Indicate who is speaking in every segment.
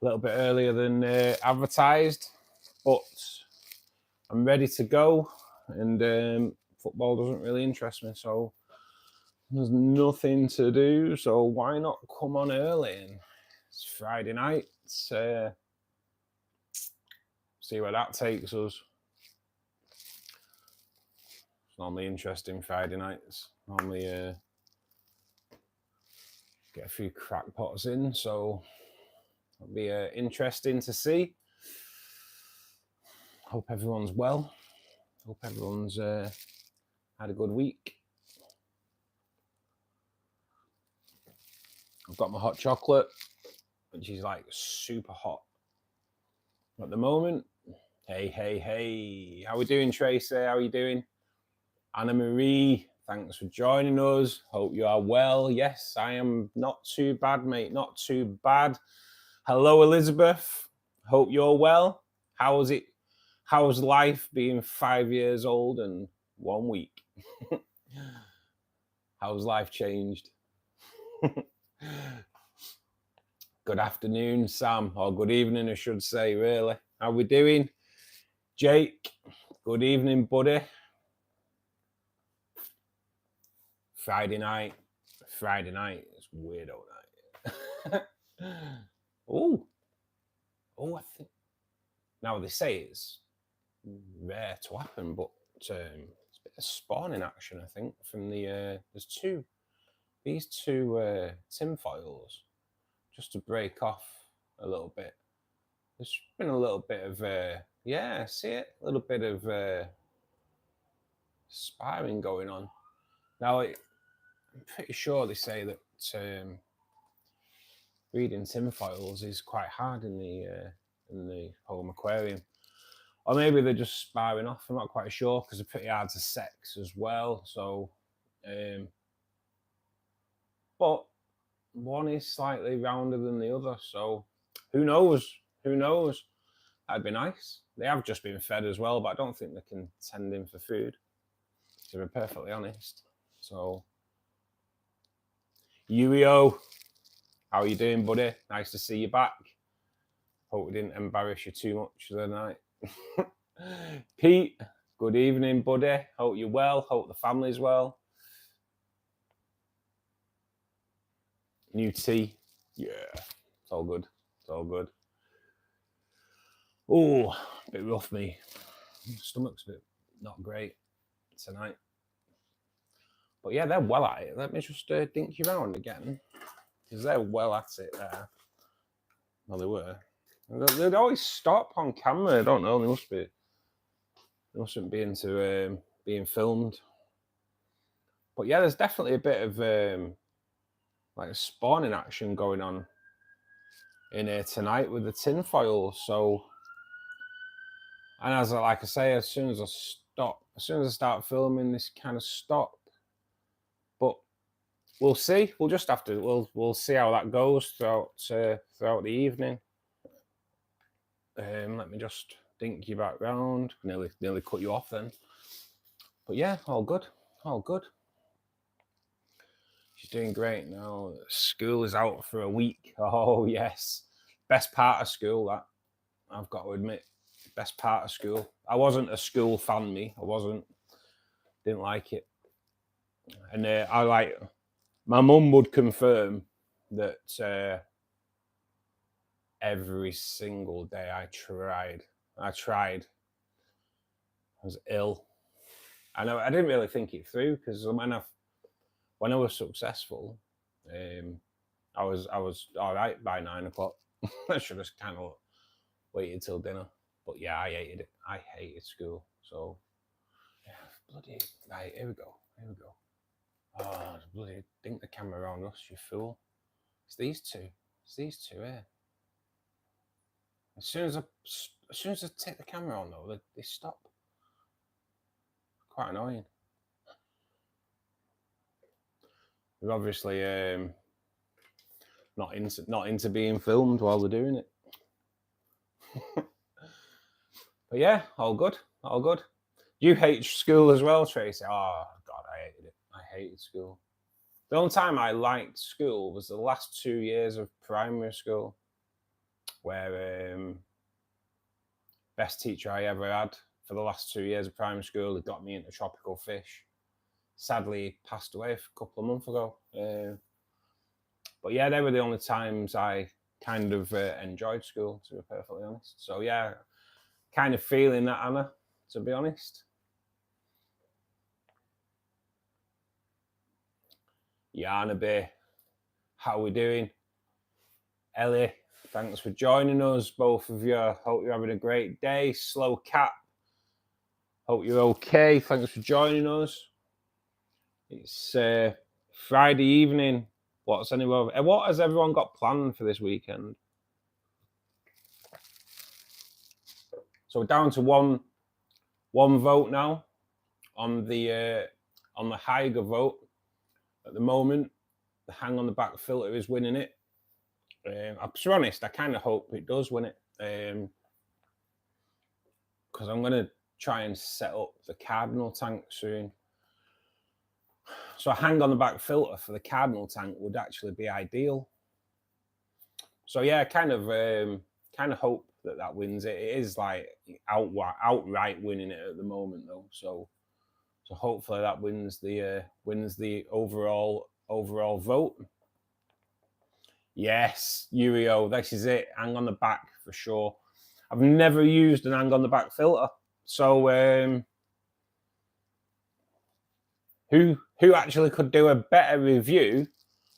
Speaker 1: a little bit earlier than advertised, but I'm ready to go, and football doesn't really interest me, so there's nothing to do, so why not come on early? And it's Friday night, see where that takes us. It's normally interesting Friday nights. Normally get a few crackpots in, so it'll be interesting to see. Hope everyone's well. Hope everyone's had a good week. I've got my hot chocolate, which is like super hot at the moment. Hey. How we doing, Tracy? How are you doing? Anna Marie, thanks for joining us. Hope you are well. Yes, I am not too bad, mate. Not too bad. Hello, Elizabeth. Hope you're well. How's life being 5 years old and 1 week? How's life changed? Good afternoon, Sam, or good evening, I should say, really. How we doing? Jake, good evening, buddy. Friday night. It's weirdo night. Oh, I think now they say it's rare to happen, but it's a bit of spawning action, I think, from the there's these two tin foils, just to break off a little bit. There's been a little bit of see it, a little bit of sparring going on. Now I'm pretty sure they say that breeding tin foils is quite hard in the home aquarium, or maybe they're just sparring off. I'm not quite sure, because they're pretty hard to sex as well. So, but one is slightly rounder than the other, so who knows? That'd be nice. They have just been fed as well, but I don't think they can send in for food, to be perfectly honest. So, Yuio, how are you doing, buddy? Nice to see you back. Hope we didn't embarrass you too much the night. Pete, good evening, buddy. Hope you're well. Hope the family's well. New tea. Yeah, it's all good. Oh, a bit rough, me. Stomach's a bit not great tonight. But yeah, they're well at it. Let me just dink you around again, because they're well at it there. Well, they were. They'd always stop on camera. I don't know. They mustn't be into being filmed. But yeah, there's definitely a bit of like a spawning action going on in here tonight with the tin foil. So, and as I say, as soon as I start filming, this kind of stop. But we'll see. We'll just have to. We'll see how that goes throughout the evening. Let me just dink you back round. Nearly cut you off then. But yeah, all good. She's doing great now. School is out for a week. Oh yes, best part of school, that I've got to admit. Best part of school. I wasn't a school fan, me. Didn't like it. And my mum would confirm that every single day I tried. I was ill. I didn't really think it through, because when I was successful, I was all right by 9 o'clock. I should have kind of waited till dinner. But yeah, I hated it. I hated school. So yeah, bloody right. Here we go. Oh, bloody dink the camera around us, you fool. It's these two here. As soon as I take the camera on, though, they stop. Quite annoying. They're obviously not into being filmed while they're doing it. But yeah, all good. You hate school as well, Tracy? Oh God, I hated it. I hated school. The only time I liked school was the last 2 years of primary school. where best teacher I ever had for the last 2 years of primary school, he got me into tropical fish. Sadly, he passed away a couple of months ago. But yeah, they were the only times I kind of enjoyed school, to be perfectly honest. So yeah, kind of feeling that, Anna, to be honest. Yarnaby, how are we doing? Ellie, thanks for joining us, both of you. Hope you're having a great day. Slow Cat, hope you're okay. Thanks for joining us. It's Friday evening. What has everyone got planned for this weekend? So we're down to one vote now on the Haiger vote. At the moment, the hang on the back filter is winning it. To be honest, I kind of hope it does win it, because I'm going to try and set up the cardinal tank soon. So a hang on the back filter for the cardinal tank would actually be ideal. So yeah, kind of hope that wins it. It is like outright winning it at the moment though. So hopefully that wins the overall vote. Yes, Yurio, this is it. Hang on the back for sure. I've never used an hang on the back filter. So who actually could do a better review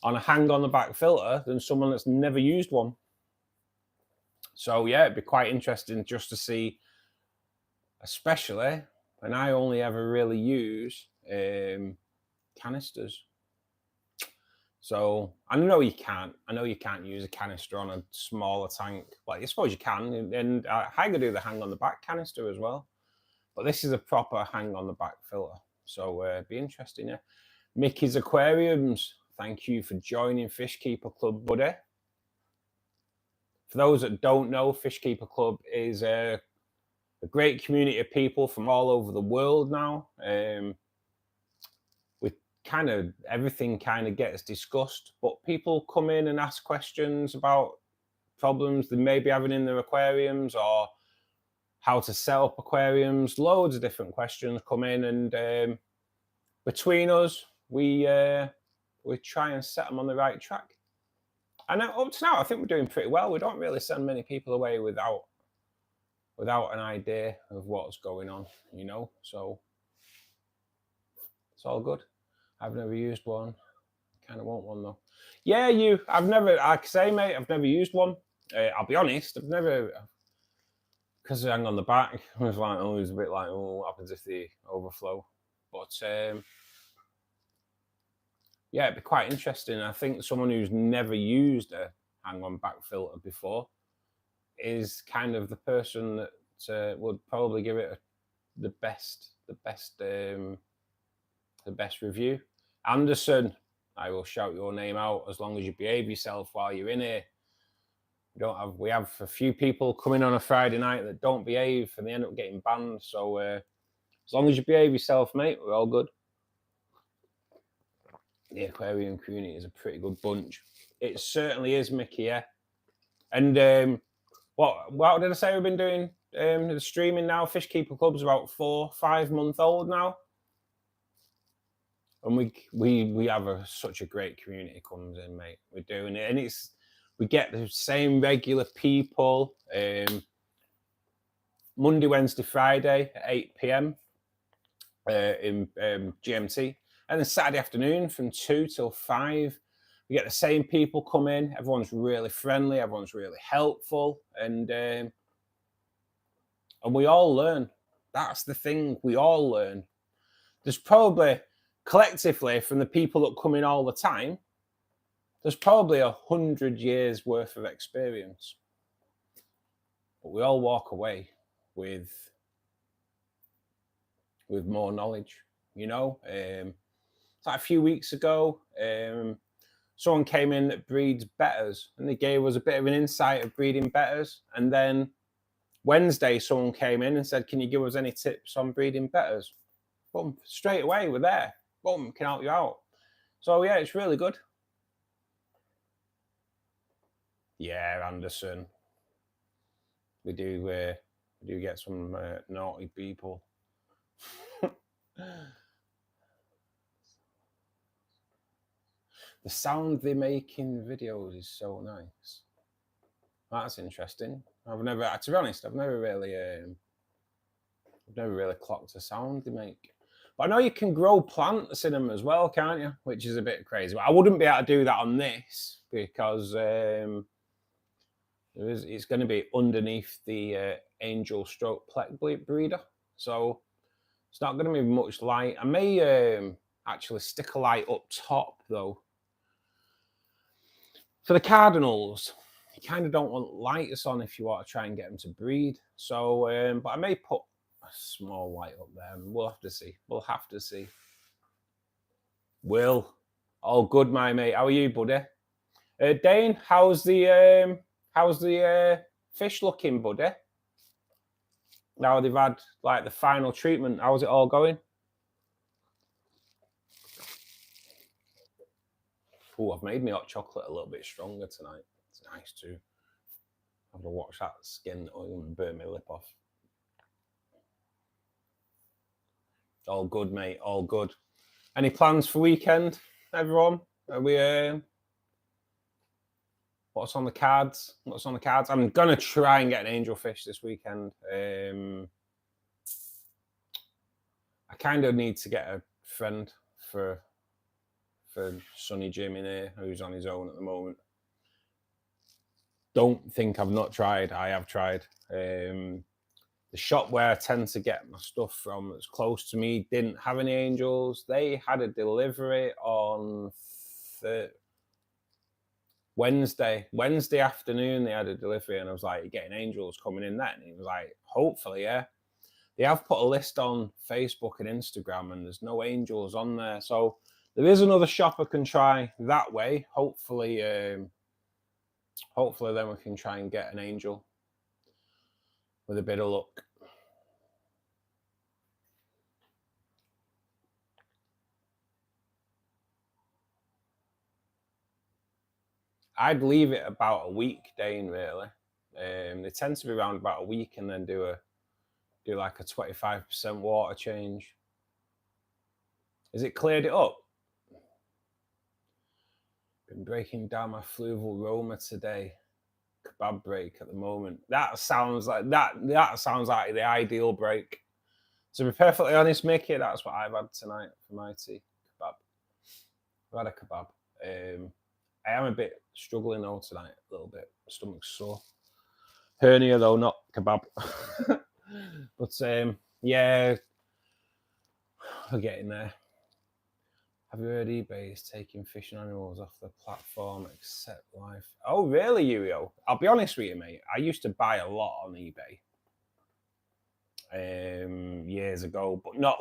Speaker 1: on a hang on the back filter than someone that's never used one? So yeah, it'd be quite interesting just to see, especially when I only ever really use canisters. So I know you can't use a canister on a smaller tank. Well, I suppose you can, and Haiger do the hang on the back canister as well. But this is a proper hang on the back filter. So it'd be interesting, yeah. Mickey's Aquariums, thank you for joining Fishkeeper Club, buddy. For those that don't know, Fishkeeper Club is a great community of people from all over the world now. Kind of everything kind of gets discussed, but people come in and ask questions about problems they may be having in their aquariums or how to set up aquariums. Loads of different questions come in, and between us, we try and set them on the right track. And up to now, I think we're doing pretty well. We don't really send many people away without an idea of what's going on, you know. So it's all good. I've never used one. Kind of want one though. Yeah, I've never, like I say, mate, I've never used one. I'll be honest, I've never, because I hang on the back, I was like, always a bit like, oh, what happens if they overflow? But yeah, it'd be quite interesting. I think someone who's never used a hang on back filter before is kind of the person that would probably give it the best review. Anderson, I will shout your name out as long as you behave yourself while you're in here. We have a few people coming on a Friday night that don't behave and they end up getting banned. So as long as you behave yourself, mate, we're all good. The aquarium community is a pretty good bunch. It certainly is, Mickey, yeah. And what did I say we've been doing? The streaming now. Fishkeeper Club's about 4-5 months old now. And we have such a great community comes in, mate. We're doing it, and we get the same regular people. Monday, Wednesday, Friday at 8 p.m. In GMT, and then Saturday afternoon from 2 till 5. We get the same people come in. Everyone's really friendly. Everyone's really helpful, and we all learn. That's the thing. We all learn. There's probably collectively, from the people that come in all the time, there's probably 100 years worth of experience. But we all walk away with more knowledge, you know. Like a few weeks ago, someone came in that breeds bettas, and they gave us a bit of an insight of breeding bettas. And then Wednesday, someone came in and said, can you give us any tips on breeding bettas? Boom, straight away, we're there. Boom, can help you out. So yeah, it's really good. Yeah, Anderson. We do get some naughty people. The sound they make in videos is so nice. That's interesting. I've never, to be honest, I've never really clocked the sound they make. But I know you can grow plants in them as well, can't you? Which is a bit crazy. But I wouldn't be able to do that on this because it's going to be underneath the angel stroke pleck breeder. So it's not going to be much light. I may actually stick a light up top though. For the cardinals, you kind of don't want lighters on if you want to try and get them to breed. So, but I may put a small light up there. We'll have to see. We'll have to see. Will, all good, my mate. How are you, buddy? Dane, how's the fish looking, buddy? Now they've had like the final treatment. How's it all going? Oh, I've made my hot chocolate a little bit stronger tonight. It's nice too. I have to watch that skin or burn my lip off. All good, mate. All good. Any plans for weekend, everyone? Are we? What's on the cards? What's on the cards? I'm gonna try and get an angelfish this weekend. I kind of need to get a friend for Sonny Jim in here, who's on his own at the moment. Don't think I've not tried. I have tried. The shop where I tend to get my stuff from that's close to me didn't have any angels. They had a delivery on Wednesday afternoon. They had a delivery and I was like, you're getting angels coming in then? And he was like, hopefully, yeah. They have put a list on Facebook and Instagram and there's no angels on there. So there is another shop I can try that way. Hopefully then we can try and get an angel with a bit of luck. I'd leave it about a week, Dane, really. They tend to be around about a week and then do like a 25% water change. Has it cleared it up? Been breaking down my fluval Roma today. Kebab break at the moment. That sounds like that sounds like the ideal break. To be perfectly honest, Mickey, that's what I've had tonight for my tea. Kebab. I've had a kebab. I am a bit struggling though tonight, a little bit. Stomach's sore. Hernia though, not kebab. But yeah, we're getting there. Have you heard eBay is taking fishing animals off the platform except life? Oh, really, Yurio? I'll be honest with you, mate. I used to buy a lot on eBay years ago, but not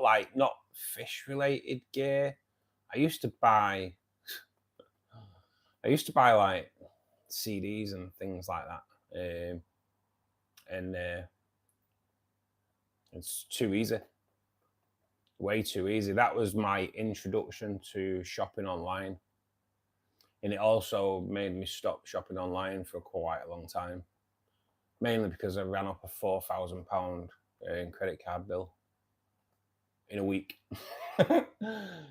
Speaker 1: fish-related gear. I used to buy like CDs and things like that, and it's too easy. Way too easy. That was my introduction to shopping online. And it also made me stop shopping online for quite a long time. Mainly because I ran up a £4,000 credit card bill in a week.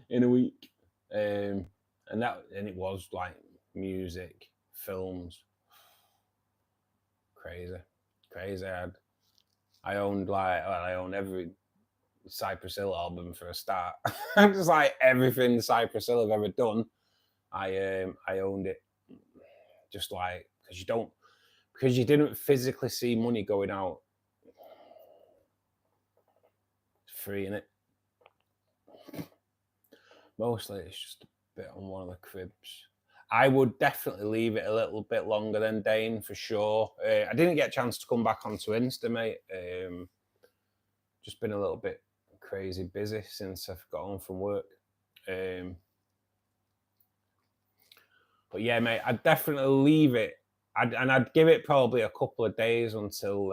Speaker 1: In a week. And it was like music, films. Crazy. I owned every Cypress Hill album for a start. Just like everything Cypress Hill have ever done, I owned it. Just like because you didn't physically see money going out. It's free, innit? Mostly it's just a bit on one of the cribs. I would definitely leave it a little bit longer than Dane for sure. I didn't get a chance to come back onto Insta, mate. Just been a little bit crazy busy since I've got home from work. But yeah, mate, I'd definitely leave it. I'd give it probably a couple of days until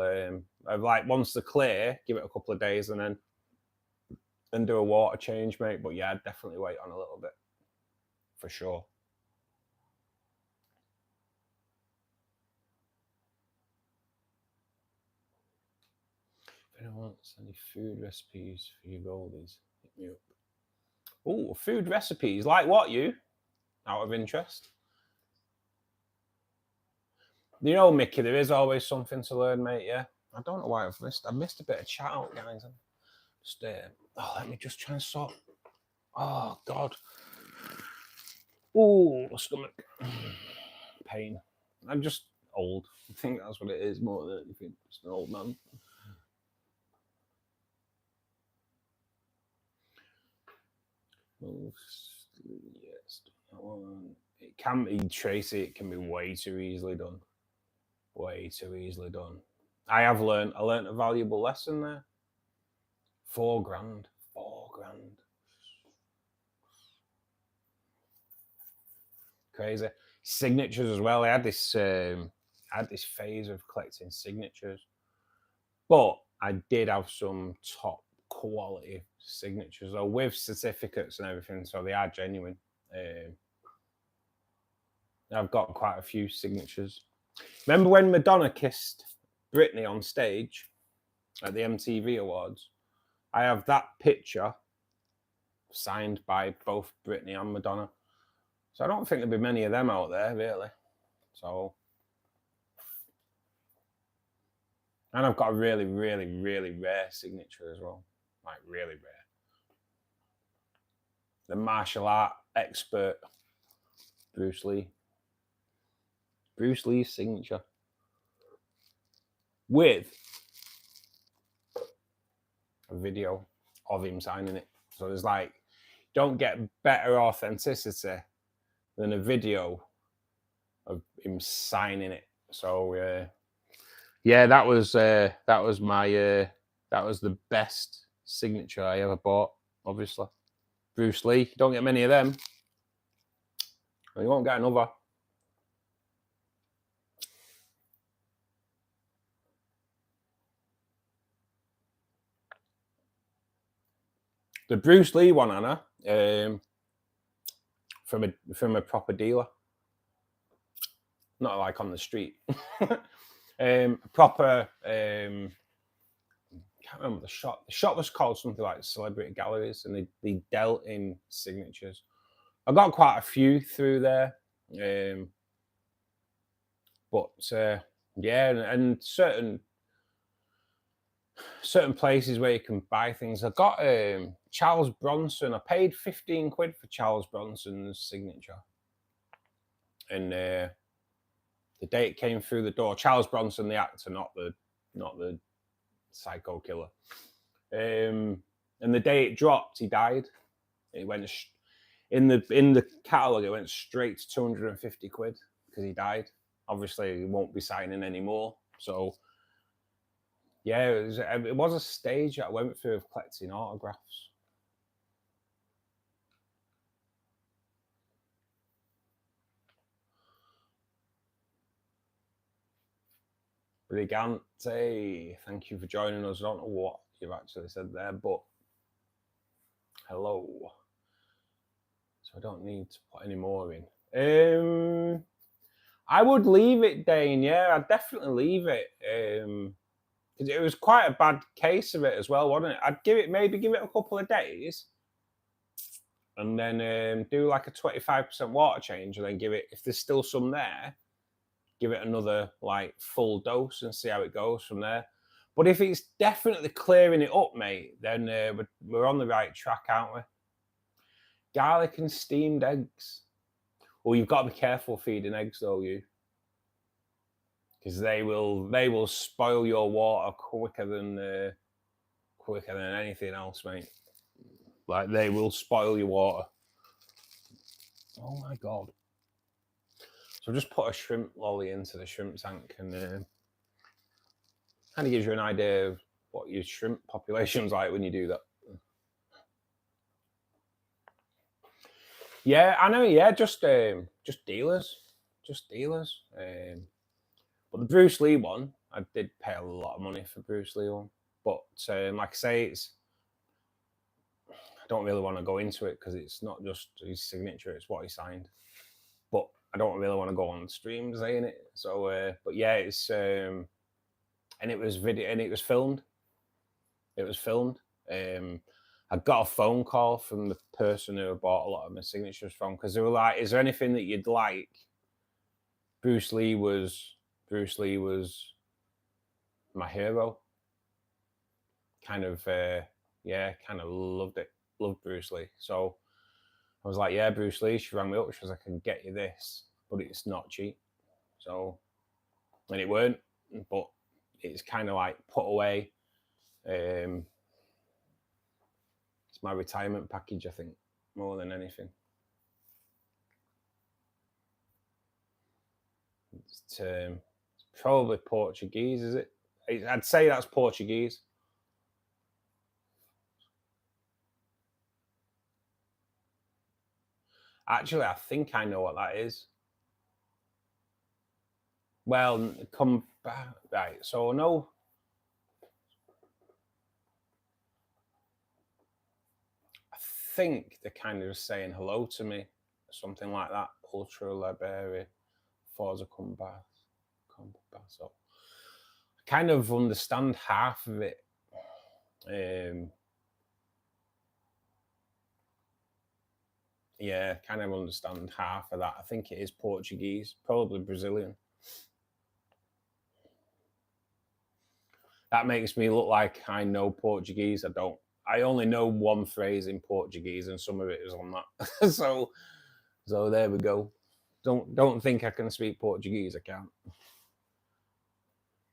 Speaker 1: once they're clear, give it a couple of days and then do a water change, mate. But yeah, I'd definitely wait on a little bit for sure. anyone wants any food recipes for your goldies, hit me up. Oh, food recipes. Like what, you? Out of interest. You know, Mickey, there is always something to learn, mate, yeah? I don't know why I've missed a bit of chat out, guys. Just, let me just try and sort. Oh, God. Oh, stomach. Pain. I'm just old. I think that's what it is more than anything. Just an old man. Yes, that one. It can be, Tracy, it can be way too easily done. Way too easily done. I learned a valuable lesson there. $4 grand. $4 grand. Crazy. Signatures as well. I had this phase of collecting signatures, but I did have some top quality signatures, though, with certificates and everything, so they are genuine. I've got quite a few signatures. Remember when Madonna kissed Britney on stage at the MTV Awards? I have that picture signed by both Britney and Madonna. So I don't think there'll be many of them out there, really. So, and I've got a really, really, really rare signature as well. Like, really rare. The martial art expert, Bruce Lee. Bruce Lee's signature. With a video of him signing it. So there's like, don't get better authenticity than a video of him signing it. So yeah, that was the best signature I ever bought. Obviously, Bruce Lee. Don't get many of them. You won't get another. The Bruce Lee one, Anna, from a proper dealer, not like on the street. Proper. Can't remember the shop. The shop was called something like Celebrity Galleries, and they dealt in signatures. I got quite a few through there, but yeah, and certain places where you can buy things. I got Charles Bronson. I paid 15 quid for Charles Bronson's signature, and the day it came through the door, Charles Bronson, the actor, not the psycho killer. And the day it dropped, he died. It went in the catalogue. It went straight to 250 quid because he died. Obviously, he won't be signing anymore. So yeah, it was a stage that I went through of collecting autographs. Brigante, thank you for joining us. I don't know what you've actually said there, but hello. So I don't need to put any more in. I would leave it, Dane. Yeah, I'd definitely leave it. It was quite a bad case of it as well, wasn't it? I'd maybe give it a couple of days, and then do like a 25% water change, and then give it, if there's still some there, give it another like full dose and see how it goes from there. But if it's definitely clearing it up, mate, then we're on the right track, aren't we? Garlic and steamed eggs. Well, you've got to be careful feeding eggs, though, you, because they will spoil your water quicker than anything else, mate. Like, they will spoil your water. Oh my god! So just put a shrimp lolly into the shrimp tank, and kind of gives you an idea of what your shrimp population's like when you do that. Yeah, I know. Yeah, just dealers. But the Bruce Lee one, I did pay a lot of money for Bruce Lee one. But like I say, I don't really want to go into it because it's not just his signature; it's what he signed. But I don't really want to go on stream saying it. So, but yeah, it's and it was video and it was filmed. it was filmed. I got a phone call from the person who I bought a lot of my signatures from, because they were like, "Is there anything that you'd like?" Bruce Lee was my hero. Kind of kind of loved it. Loved Bruce Lee. So I was like, "Yeah, Bruce Lee." She rang me up. She was like, "I can get you this, but it's not cheap." So, and it weren't, but it's kind of like put away. It's my retirement package, I think, more than anything. It's probably Portuguese, is it? I'd say that's Portuguese. Actually, I think I know what that is. Well, come back. Right, so no. I think they're kind of saying hello to me, something like that. Ultra Liberi, Forza Combat. So I kind of understand half of it. Yeah, kind of understand half of that. I think it is Portuguese, probably Brazilian. That makes me look like I know Portuguese. I don't. I only know one phrase in Portuguese, and some of it is on that. so there we go. Don't think I can speak Portuguese. I can't.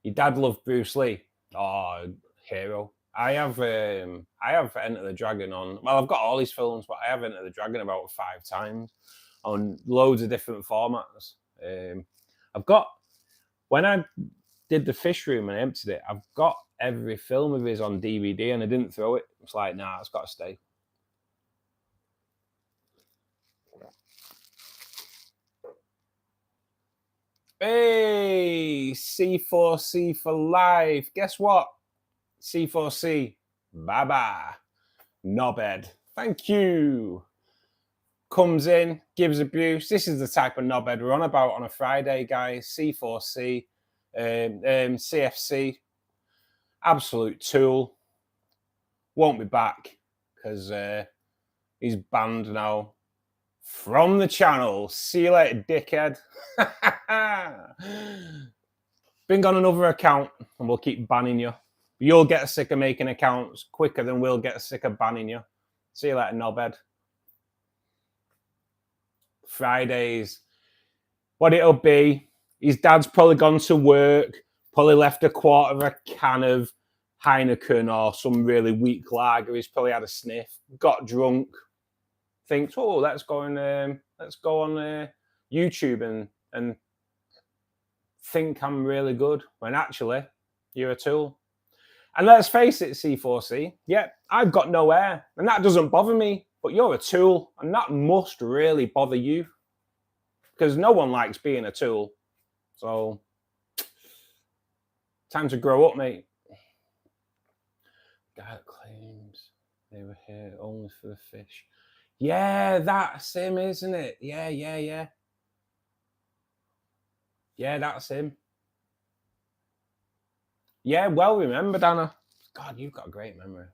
Speaker 1: Your dad loved Bruce Lee. Oh, hero. I have Enter the Dragon on. Well, I've got all his films, but I have Enter the Dragon about 5 times on loads of different formats. I've got, when I did the fish room and emptied it, I've got every film of his on DVD, and I didn't throw it. It's like, nah, it's got to stay. Hey, C4C for life. Guess what? C4C, bye-bye. Knobhead. Thank you. Comes in, gives abuse. This is the type of knobhead we're on about on a Friday, guys. C4C, CFC, absolute tool. Won't be back because he's banned now from the channel. See you later, dickhead. Bring on another account and we'll keep banning you. You'll get sick of making accounts quicker than we'll get sick of banning you. See you later, knobhead. Fridays. What it'll be, his dad's probably gone to work, probably left a quarter of a can of Heineken or some really weak lager. He's probably had a sniff, got drunk, thinks, "Oh, let's go on YouTube and think I'm really good," when actually you're a tool. And let's face it, C4C, yeah, I've got no hair, and that doesn't bother me, but you're a tool, and that must really bother you, because no one likes being a tool. So, time to grow up, mate. Guy claims they were here only for the fish. Yeah, that's him, isn't it? Yeah. Yeah, that's him. Yeah, well remembered, Anna. God, you've got a great memory.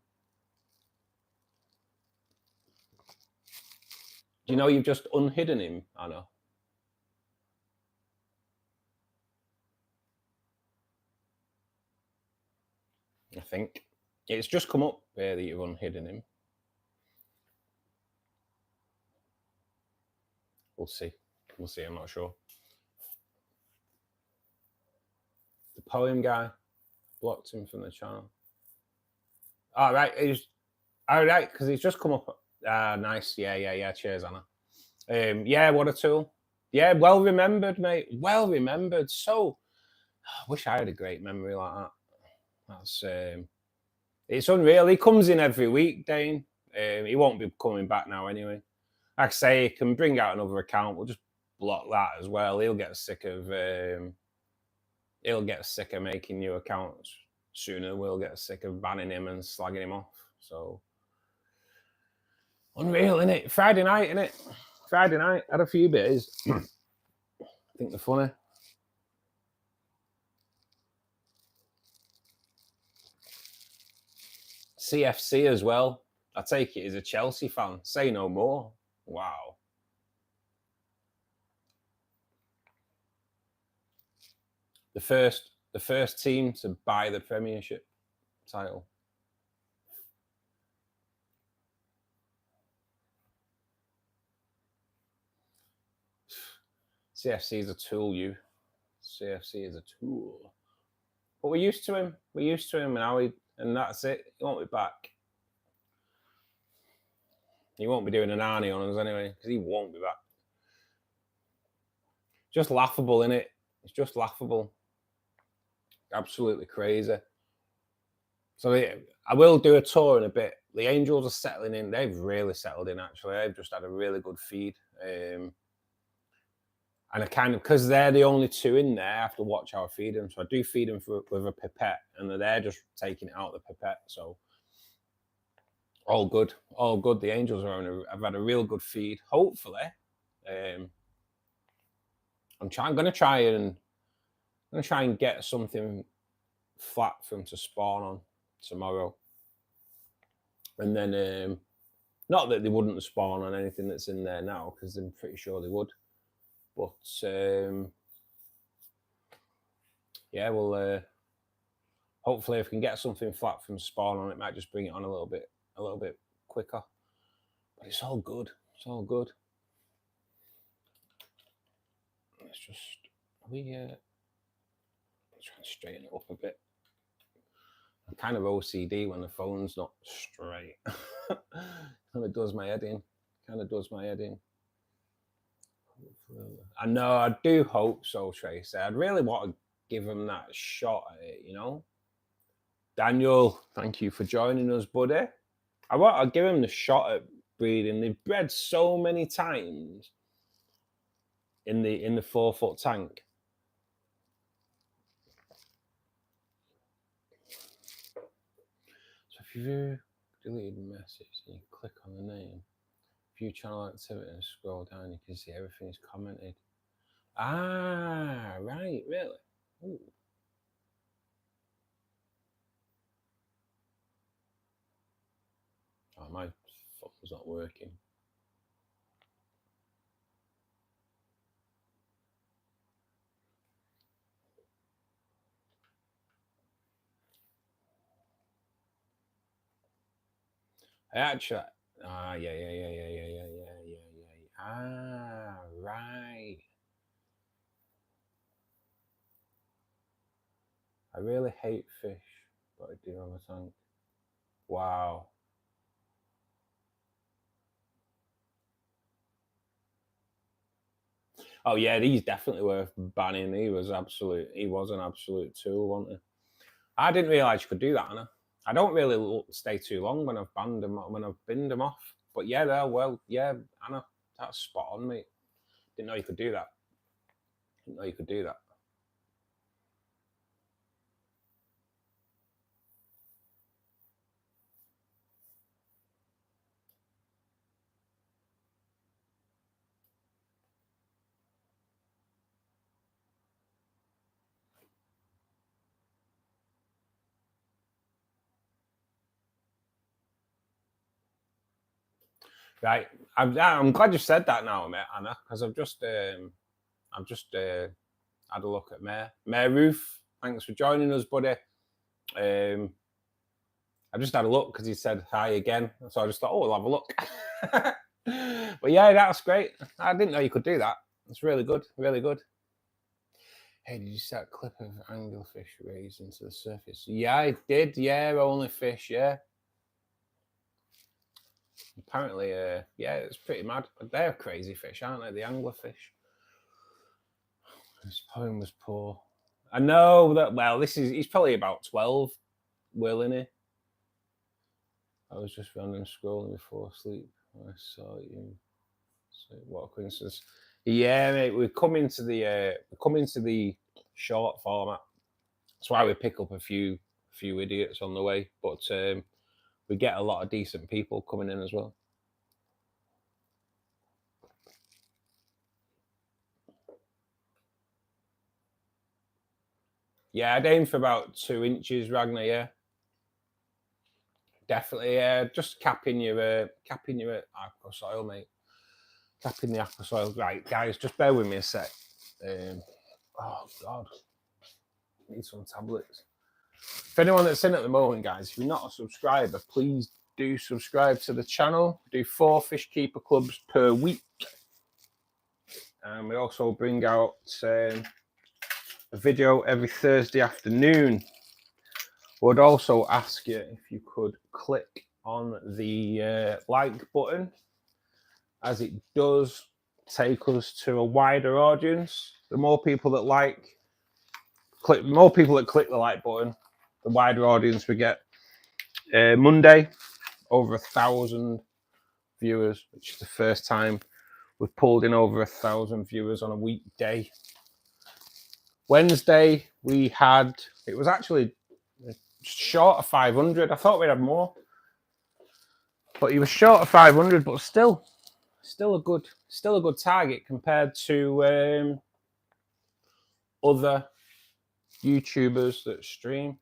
Speaker 1: Do you know you've just unhidden him, Anna? I think. It's just come up there that you've unhidden him. We'll see. I'm not sure. The poem guy blocked him from the channel. All right, because he's just come up. Nice. Yeah. Cheers, Anna. Yeah, what a tool. Yeah, well remembered, mate. Well remembered. So, I wish I had a great memory like that. That's it's unreal. He comes in every week, Dane. He won't be coming back now anyway. Like I say, he can bring out another account. We'll just block that as well. He'll get sick of making new accounts sooner. We'll get sick of banning him and slagging him off. So unreal, innit? Friday night, innit? Friday night, had a few bits. I think they're funny. CFC as well. I take it as a Chelsea fan. Say no more. Wow. The first team to buy the Premiership title. CFC is a tool, you. CFC is a tool. But we're used to him. We're used to him, and that's it. He won't be back. He won't be doing an Arnie on us anyway, because he won't be back. Just laughable, innit? It's just laughable. Absolutely crazy. So I will do a tour in a bit. The Angels are settling in. They've really settled in, actually. They've just had a really good feed. And I kind of, because they're the only two in there, I have to watch how I feed them. So I do feed them with a pipette, and they're just taking it out of the pipette. So all good, all good. The Angels have had a real good feed. Hopefully, I'm going to try and get something flat for them to spawn on tomorrow, and then not that they wouldn't spawn on anything that's in there now, because I'm pretty sure they would. But yeah, we'll hopefully if we can get something flat from spawn on, it might just bring it on a little bit quicker. But it's all good. It's all good. Let's just try and straighten it up a bit. I'm kind of OCD when the phone's not straight. Kind of does my head in. I know, I do hope so, Tracy. I'd really want to give him that shot at it, you know? Daniel, thank you for joining us, buddy. I want to give him the shot at breeding. They've bred so many times in the 4-foot tank. So if you deleted the message and you click on the name, view channel activity and scroll down, you can see everything is commented. Ah, right, really? Ooh. Oh, my phone's not working. Actually, yeah. Ah, right. I really hate fish, but I do have a tank. Wow. Oh yeah, he's definitely worth banning. He was an absolute tool, wasn't he? I didn't realise you could do that, Anna. I don't really stay too long when I've banned them, when I've binned them off. But yeah, yeah, Anna, that's spot on, mate. Didn't know you could do that. Right, I'm glad you said that now, mate, Anna, because I've just had a look at Mayor Roof. Thanks for joining us, buddy. I just had a look because he said hi again, so I just thought, oh, we'll have a look. But yeah, that's great. I didn't know you could do that. It's really good, really good. Hey, did you see that clip of anglerfish raising to the surface? Yeah, I did. Yeah, only fish. Yeah. Apparently, yeah, it's pretty mad. But they're crazy fish, aren't they? The anglerfish. His poem was poor. I know that. Well, he's probably about 12. Will, isn't he? I was just random scrolling before sleep. I saw you. So what a coincidence! Yeah, mate. We're coming to the short format. That's why we pick up a few idiots on the way, but we get a lot of decent people coming in as well. Yeah, I'd aim for about 2 inches, Ragnar. Yeah, definitely. Just capping your aqua soil, mate. Capping the aqua soil. Right, guys, just bear with me a sec. Oh God, I need some tablets. If anyone that's in at the moment, guys, if you're not a subscriber, please do subscribe to the channel. We do 4 fish keeper clubs per week, and we also bring out a video every Thursday afternoon. Would also ask you if you could click on the like button, as it does take us to a wider audience. The more people that click the like button, the wider audience we get. Monday, over 1,000 viewers, which is the first time we've pulled in over 1,000 viewers on a weekday. Wednesday it was actually short of 500. I thought we'd have more, but he was short of 500, but still a good target compared to other YouTubers that stream.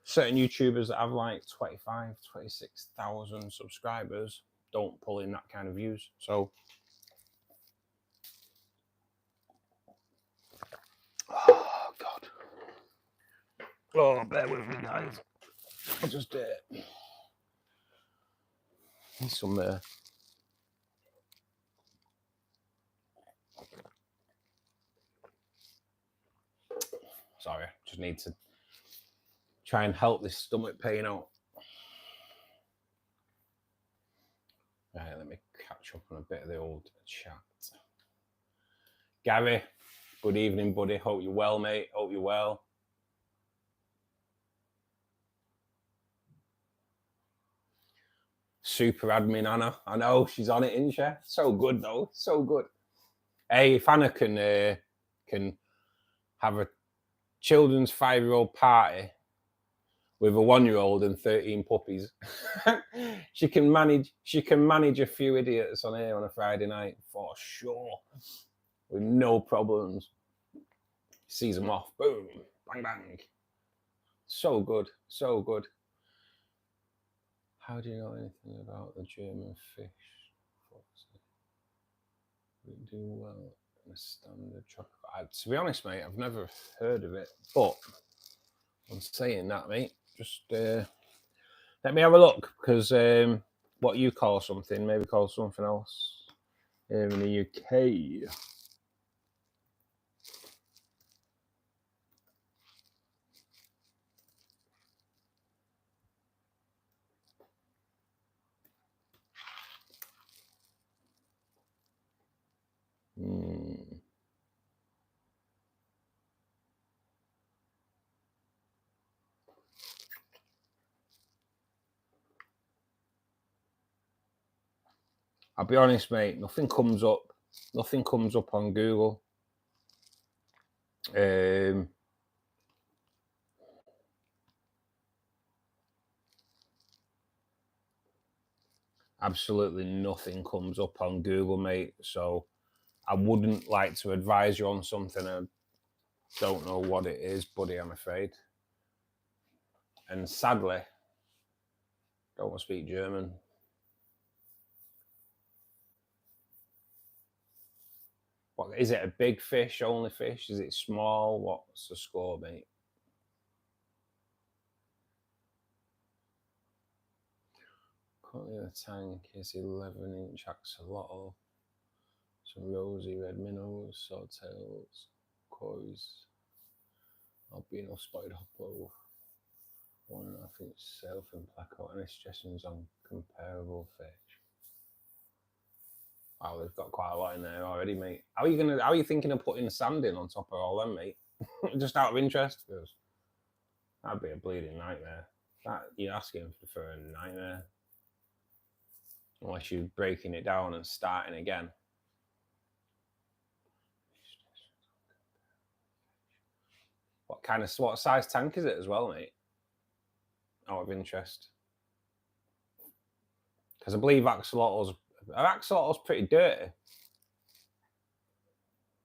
Speaker 1: Certain YouTubers that have like 25, 26,000 subscribers don't pull in that kind of views. So, oh God, oh, bear with me, guys. I'll just need some sorry, just need to try and help this stomach pain out. Right, let me catch up on a bit of the old chat. Gary, good evening, buddy. Hope you're well, mate. Hope you're well. Super admin Anna. I know she's on it, isn't she? So good though. So good. Hey, if Anna can have a children's 5-year-old party with a 1-year-old and 13 puppies, she can manage a few idiots on here on a Friday night for sure, with no problems. Sees them off, boom, bang bang. So good, so good. How do you know anything about the German fish? We do well in a standard chocolate. To be honest, mate, I've never heard of it, but I'm saying that, mate. Just let me have a look, because what you call something, maybe call something else here in the UK. I'll be honest, mate, nothing comes up on Google. Absolutely nothing comes up on Google, mate. So I wouldn't like to advise you on something I don't know what it is, buddy, I'm afraid. And sadly, don't want to speak German. What is it? A big fish, only fish? Is it small? What's the score, mate? Currently the tank is 11-inch axolotl, some rosy red minnows, swordtails, kois, albino spotted hoppo, 1.5-inch sailfin placard, and suggestions on comparable fish. Wow, they've got quite a lot in there already, mate. How are you thinking of putting sand in on top of all them, mate? Just out of interest, because that'd be a bleeding nightmare. You're asking for a nightmare. Unless you're breaking it down and starting again. What size tank is it as well, mate? Out of interest. Because I believe axolotls pretty dirty.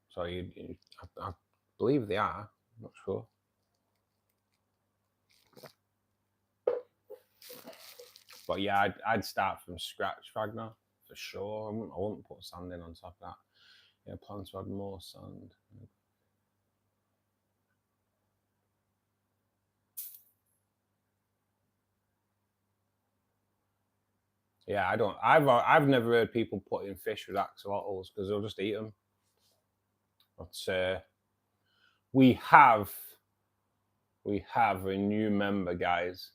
Speaker 1: So I believe they are. I'm not sure. But yeah, I'd start from scratch, Ragnar, for sure. I wouldn't put sand in on top of that. Yeah, plan to add more sand. Yeah, I've never heard people put in fish with axolotls because they'll just eat them. But we have a new member, guys.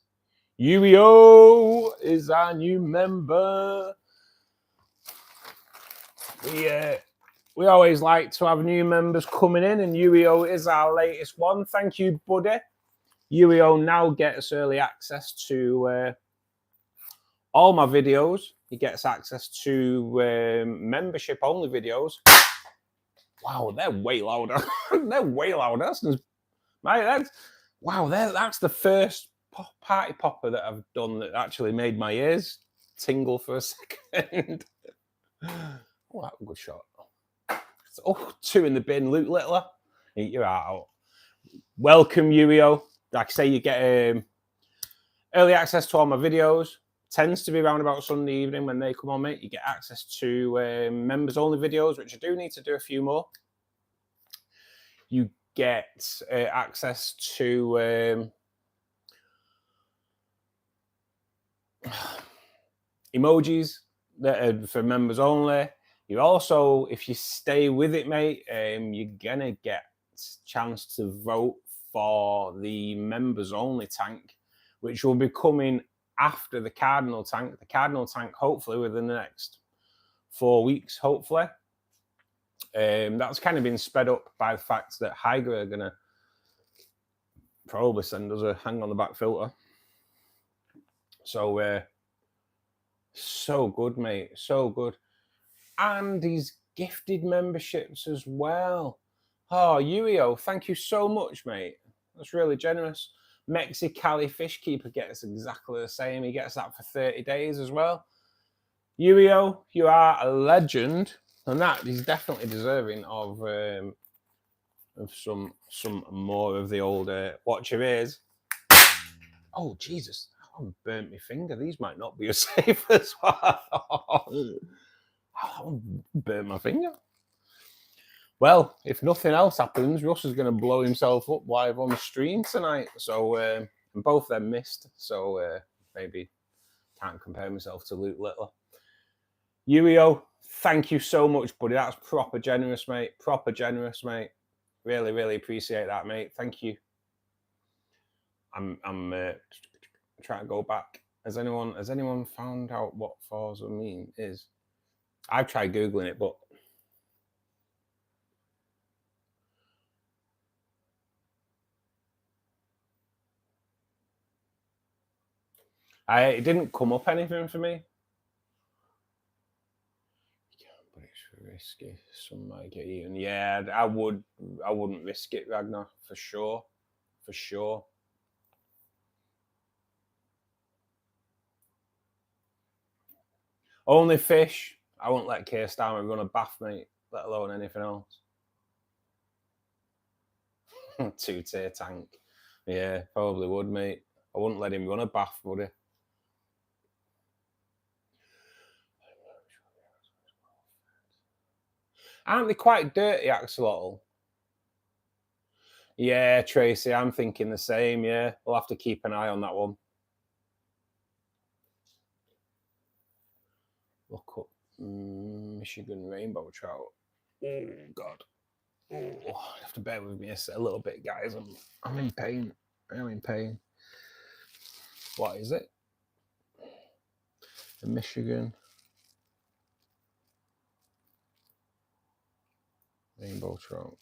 Speaker 1: Yu-Gi-Oh is our new member. We always like to have new members coming in, and Yu-Gi-Oh is our latest one. Thank you, buddy. Yu-Gi-Oh now gets early access to all my videos. He gets access to membership-only videos. Wow, they're way louder. They're way louder. That's the first party popper that I've done that actually made my ears tingle for a second. Oh, that was a good shot. Oh, 2 in the bin, Luke Littler. Eat your heart out. Welcome, Yu-Gi-Oh. Like I say, you get early access to all my videos. Tends to be around about Sunday evening when they come on, mate. You get access to members-only videos, which I do need to do a few more. You get access to emojis that are for members only. You also, if you stay with it, mate, you're gonna get a chance to vote for the members only tank, which will be coming after the Cardinal tank. The Cardinal tank, hopefully within the next 4 weeks, hopefully. That's kind of been sped up by the fact that Hydra are gonna probably send us a hang on the back filter. So so good, mate, so good. And he's gifted memberships as well. Oh, Yu-Gi-Oh, thank you so much, mate. That's really generous. Mexicali Fishkeeper gets exactly the same. He gets that for 30 days as well. Yu-Gi-Oh, you are a legend, and that is definitely deserving of some more of the old watch your ears. Oh, Jesus. I burnt my finger. These might not be as safe as what I thought. I burnt my finger. Well, if nothing else happens, Russ is going to blow himself up live on the stream tonight. So both them missed. So maybe can't compare myself to Luke Littler. Yu-Gi-Oh, thank you so much, buddy. That's proper generous, mate. Proper generous, mate. Really, really appreciate that, mate. Thank you. I'm trying to go back. Has anyone found out what Forza mean is? I've tried Googling it, but it didn't come up anything for me. But it's risky. Some might get eaten. Yeah, I wouldn't risk it, Ragnar, for sure. For sure. Only fish. I won't let Keir Starmer run a bath, mate, let alone anything else. 2-tier tank. Yeah, probably would, mate. I wouldn't let him run a bath, would I? Aren't they quite dirty, axolotl? Yeah, Tracy, I'm thinking the same, yeah. We'll have to keep an eye on that one. Look up Michigan rainbow trout. Oh, God. Oh, you have to bear with me a little bit, guys. I'm in pain. I'm in pain. What is it? The Michigan rainbow trout.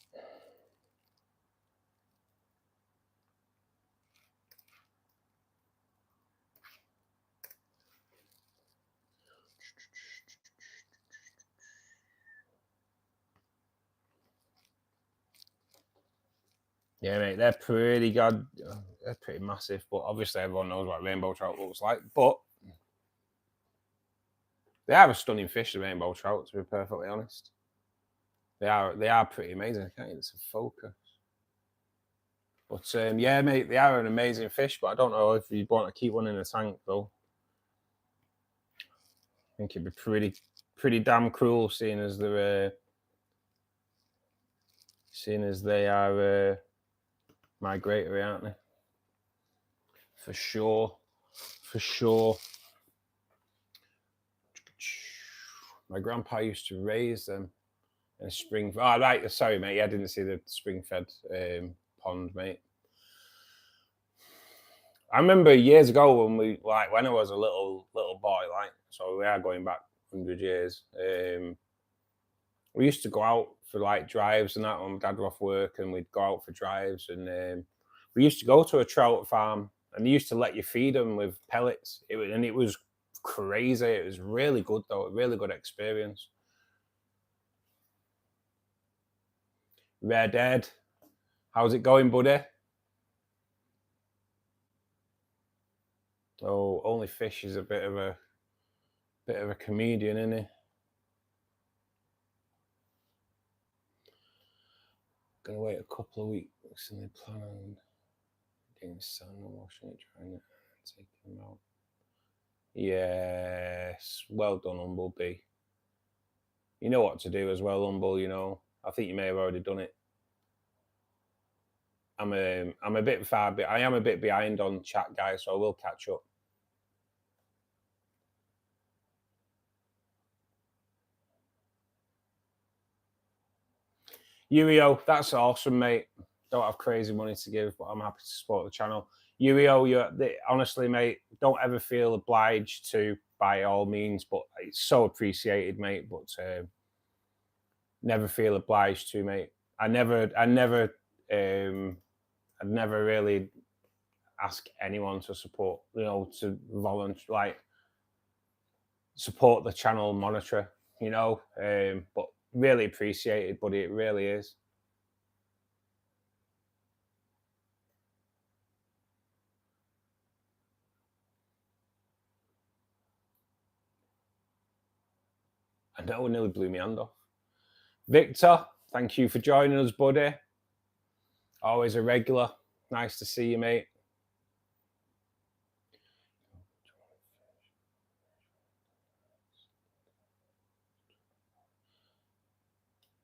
Speaker 1: Yeah, mate, they're pretty good. They're pretty massive, but obviously everyone knows what rainbow trout looks like. But they are a stunning fish, the rainbow trout, to be perfectly honest. They are pretty amazing. I can't get it to focus. But yeah, mate, they are an amazing fish, but I don't know if you'd want to keep one in a tank, though. think it'd be pretty damn cruel, seeing as they are migratory, aren't they? For sure. My grandpa used to raise them in a spring. Oh, right. Sorry, mate. I didn't see the spring-fed pond, mate. I remember years ago when when I was a little boy, so we are going back 100 years. We used to go out for drives and that when Dad was off work, and we'd go out for drives, and we used to go to a trout farm, and they used to let you feed them with pellets. It was crazy. It was really good though, a really good experience. Red Ed, how's it going, buddy? Oh, Only Fish is a bit of a comedian, isn't he? Gonna wait a couple of weeks and they plan on getting salmon, washing it, trying to take them out. Yes, well done, Humblebee. You know what to do as well, Humble. You know, I think you may have already done it. I'm a bit far, but I am a bit behind on chat, guys, so I will catch up. Yurio, that's awesome, mate. Don't have crazy money to give, but I'm happy to support the channel. Yurio, honestly, mate, don't ever feel obliged to, by all means, but it's so appreciated, mate. But never feel obliged to, mate. I'd never really ask anyone to support, to volunteer, support the channel, monitor, but really appreciated, buddy. It really is. I know, nearly blew me hand off. Victor, thank you for joining us, buddy. Always a regular. Nice to see you, mate.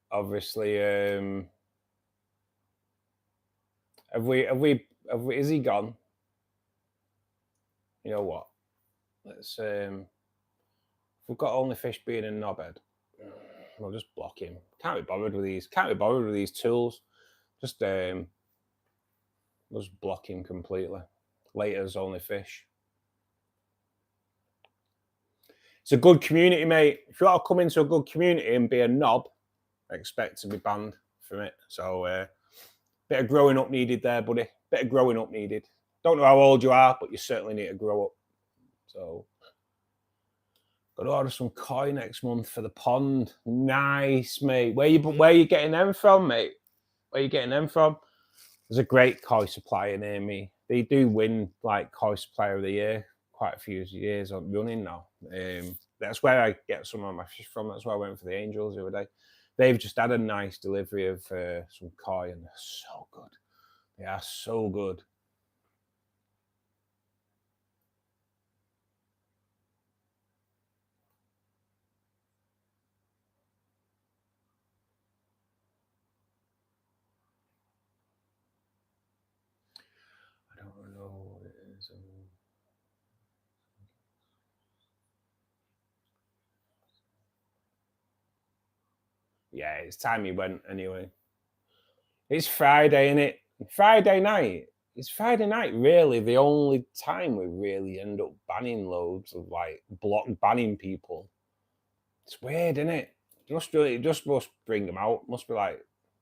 Speaker 1: Obviously, is he gone? You know what? Let's we've got Only Fish being a knobhead. We'll just block him. Can't be bothered with these tools. Just block him completely. Later's Only Fish. It's a good community, mate. If you want to come into a good community and be a knob, I expect to be banned from it. So bit of growing up needed there, buddy. Bit of growing up needed. Don't know how old you are, but you certainly need to grow up. So got to order some koi next month for the pond. Nice, mate. Where you getting them from, mate? Where you getting them from? There's a great koi supplier near me. They do win koi supplier of the year quite a few years on running now. That's where I get some of my fish from. That's why I went for the Angels the other day. They've just had a nice delivery of some koi, and they're so good. They are so good. I don't know what it is. Yeah, it's time he went anyway. It's Friday, isn't it? Friday night. Is Friday night really the only time we really end up banning loads of banning people? It's weird, isn't it? It just must bring them out. Must be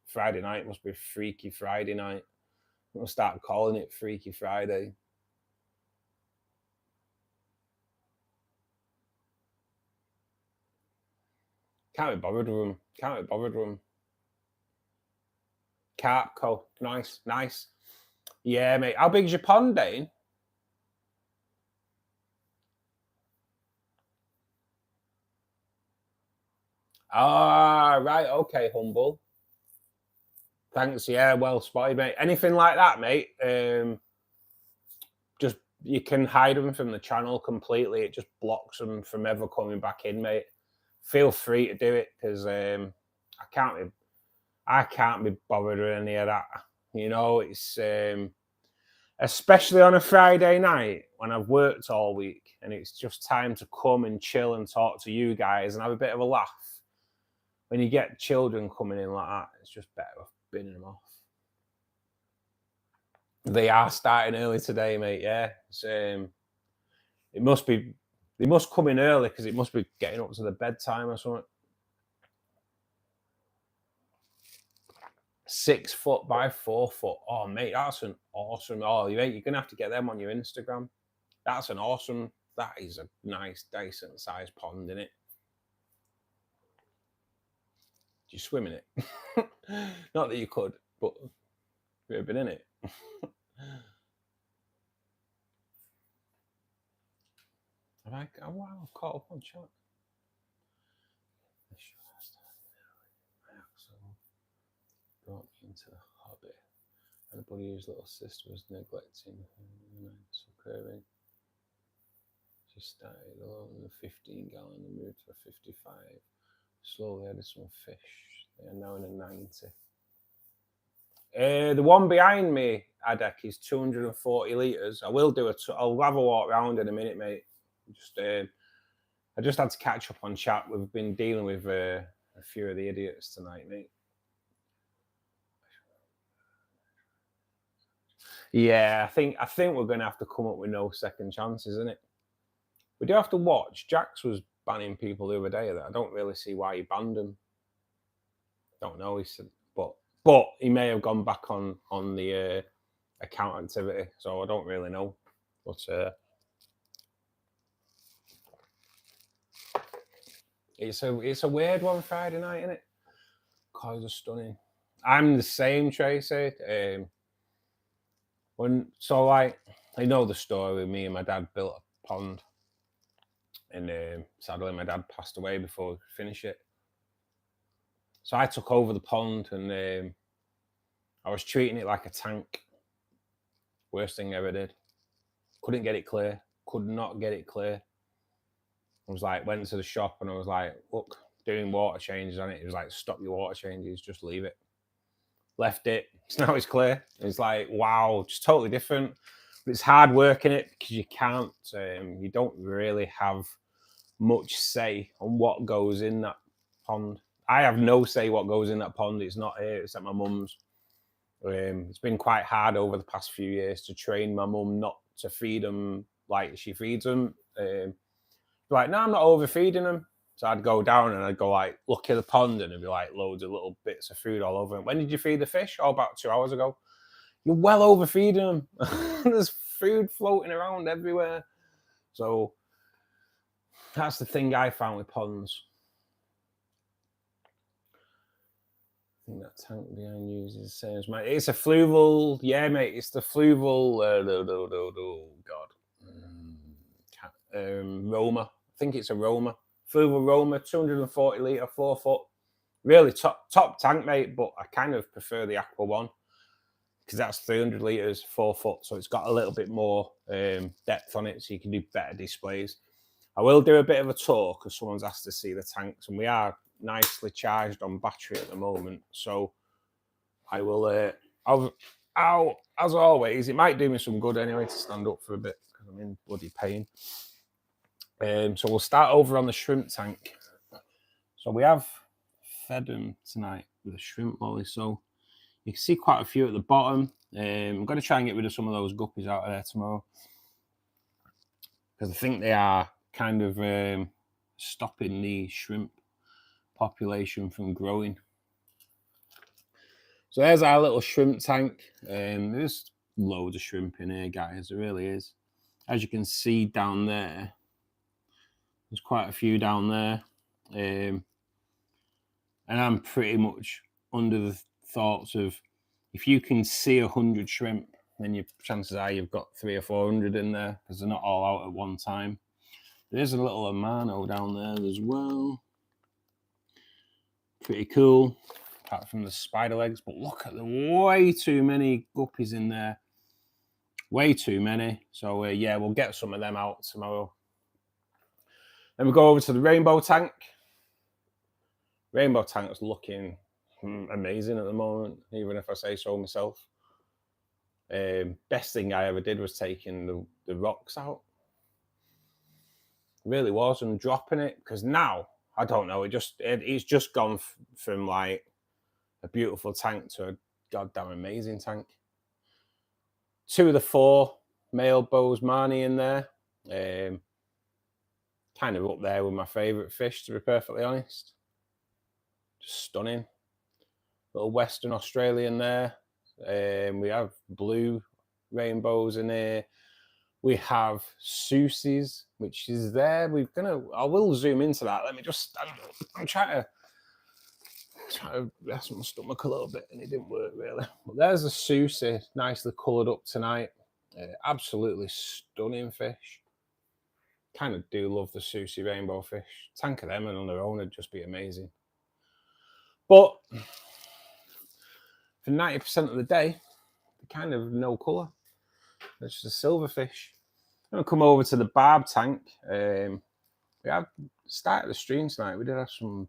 Speaker 1: Friday night. Must be Freaky Friday night. We'll start calling it Freaky Friday. Can't be bothered with them. Carpco, nice. Yeah, mate. How big's your pond, Dane? Ah, right. Okay, Humble. Thanks. Yeah, well spotted, mate. Anything like that, mate, just you can hide them from the channel completely. It just blocks them from ever coming back in, mate. Feel free to do it, because I can't be bothered with any of that. You know, it's especially on a Friday night when I've worked all week and it's just time to come and chill and talk to you guys and have a bit of a laugh. When you get children coming in like that, it's just better off binning them off. They are starting early today, mate. Yeah, it must be. They must come in early because it must be getting up to the bedtime or something. 6 foot by 4 foot. Oh, mate, that's an awesome. Oh, you're gonna have to get them on your Instagram. That's an awesome. That is a nice, decent sized pond, isn't it? Do you swim in it? Not that you could, but you've ever been in it. I've caught up on chat. Brought me into the hobby. Anybody whose little sister was neglecting her, occurring. She started alone in a 15-gallon and moved to a 55. Slowly added some fish. They are now in a 90. The one behind me, Adek, is 240 litres. I will do I'll have a walk around in a minute, mate. I just had to catch up on chat. We've been dealing with a few of the idiots tonight, mate. Yeah, I think we're going to have to come up with no second chances, isn't it? We do have to watch. Jax was banning people the other day. That I don't really see why he banned them. Don't know. He said, but he may have gone back on the account activity, so I don't really know. But it's a weird one Friday night, isn't it? Cars are stunning. I'm the same, Tracy. I know the story. Me and my dad built a pond, and sadly my dad passed away before we could finish it. So I took over the pond, and I was treating it like a tank. Worst thing I ever did. Couldn't get it clear. Could not get it clear. I was like, went to the shop and I was like, look, doing water changes on it. It was like, stop your water changes, just leave it. Left it. So now it's clear. It's like, wow, just totally different. But it's hard work in it because you don't really have much say on what goes in that pond. I have no say what goes in that pond. It's not here. It's at my mum's. It's been quite hard over the past few years to train my mum not to feed them like she feeds them. Like, no, I'm not overfeeding them. So I'd go down and I'd go like, look at the pond, and there'd be like loads of little bits of food all over. When did you feed the fish? Oh, about 2 hours ago. You're well overfeeding them. There's food floating around everywhere. So that's the thing I found with ponds. I think that tank behind you is the same as mine. It's a fluval. Yeah, mate, it's the fluval. Roma. I think it's a Roma. Fluval Roma, 240 litre, 4 foot. Really top tank, mate, but I kind of prefer the Aqua one because that's 300 litres, 4 foot. So it's got a little bit more depth on it, so you can do better displays. I will do a bit of a tour because someone's asked to see the tanks, and we are nicely charged on battery at the moment. So I will, as always, it might do me some good anyway to stand up for a bit because I'm in bloody pain. So we'll start over on the shrimp tank. So we have fed them tonight with a shrimp lolly. So you can see quite a few at the bottom. I'm going to try and get rid of some of those guppies out of there tomorrow because I think they are kind of stopping the shrimp population from growing. So there's our little shrimp tank. There's loads of shrimp in here, guys. There really is. As you can see down there, there's quite a few down there. And I'm pretty much under the thoughts of if you can see 100 shrimp, then your chances are you've got 300 or 400 in there because they're not all out at one time. There's a little Amano down there as well. Pretty cool, apart from the spider legs. But look at the way too many guppies in there. Way too many. So yeah, we'll get some of them out tomorrow. Then we go over to the rainbow tank. Rainbow tank's looking amazing at the moment, even if I say so myself. Best thing I ever did was taking the rocks out. It really was, and dropping it, because now I don't know. It's just gone from like a beautiful tank to a goddamn amazing tank. 2 of the 4 male Bosemani in there. Kind of up there with my favourite fish, to be perfectly honest. Just stunning. Little Western Australian there. We have blue rainbows in here. We have Susies, which is there. I will zoom into that. Let me just stand up. I'm trying to rest my stomach a little bit, and it didn't work really. But there's a Susie, nicely coloured up tonight. Absolutely stunning fish. Kind of do love the Susie rainbow fish. Tank of them and on their own would just be amazing. But for 90% of the day, they're kind of no colour. It's just a silverfish. I'm going to come over to the barb tank. We have started the stream tonight. We did have a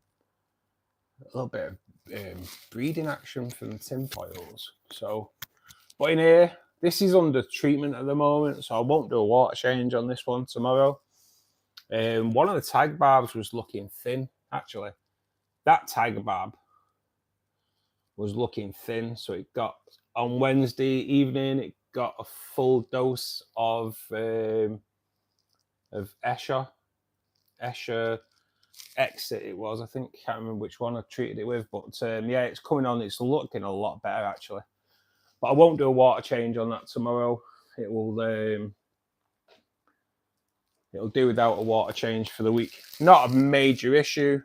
Speaker 1: little bit of breeding action from the tinfoils. So, but in here, this is under treatment at the moment, so I won't do a water change on this one tomorrow. One of the tiger barbs was looking thin, actually. That tiger barb was looking thin, so it got, on Wednesday evening, it got a full dose of Escher Exit it was, I think. Can't remember which one I treated it with, but yeah, it's coming on. It's looking a lot better, actually. But I won't do a water change on that tomorrow. It will it'll do without a water change for the week. Not a major issue.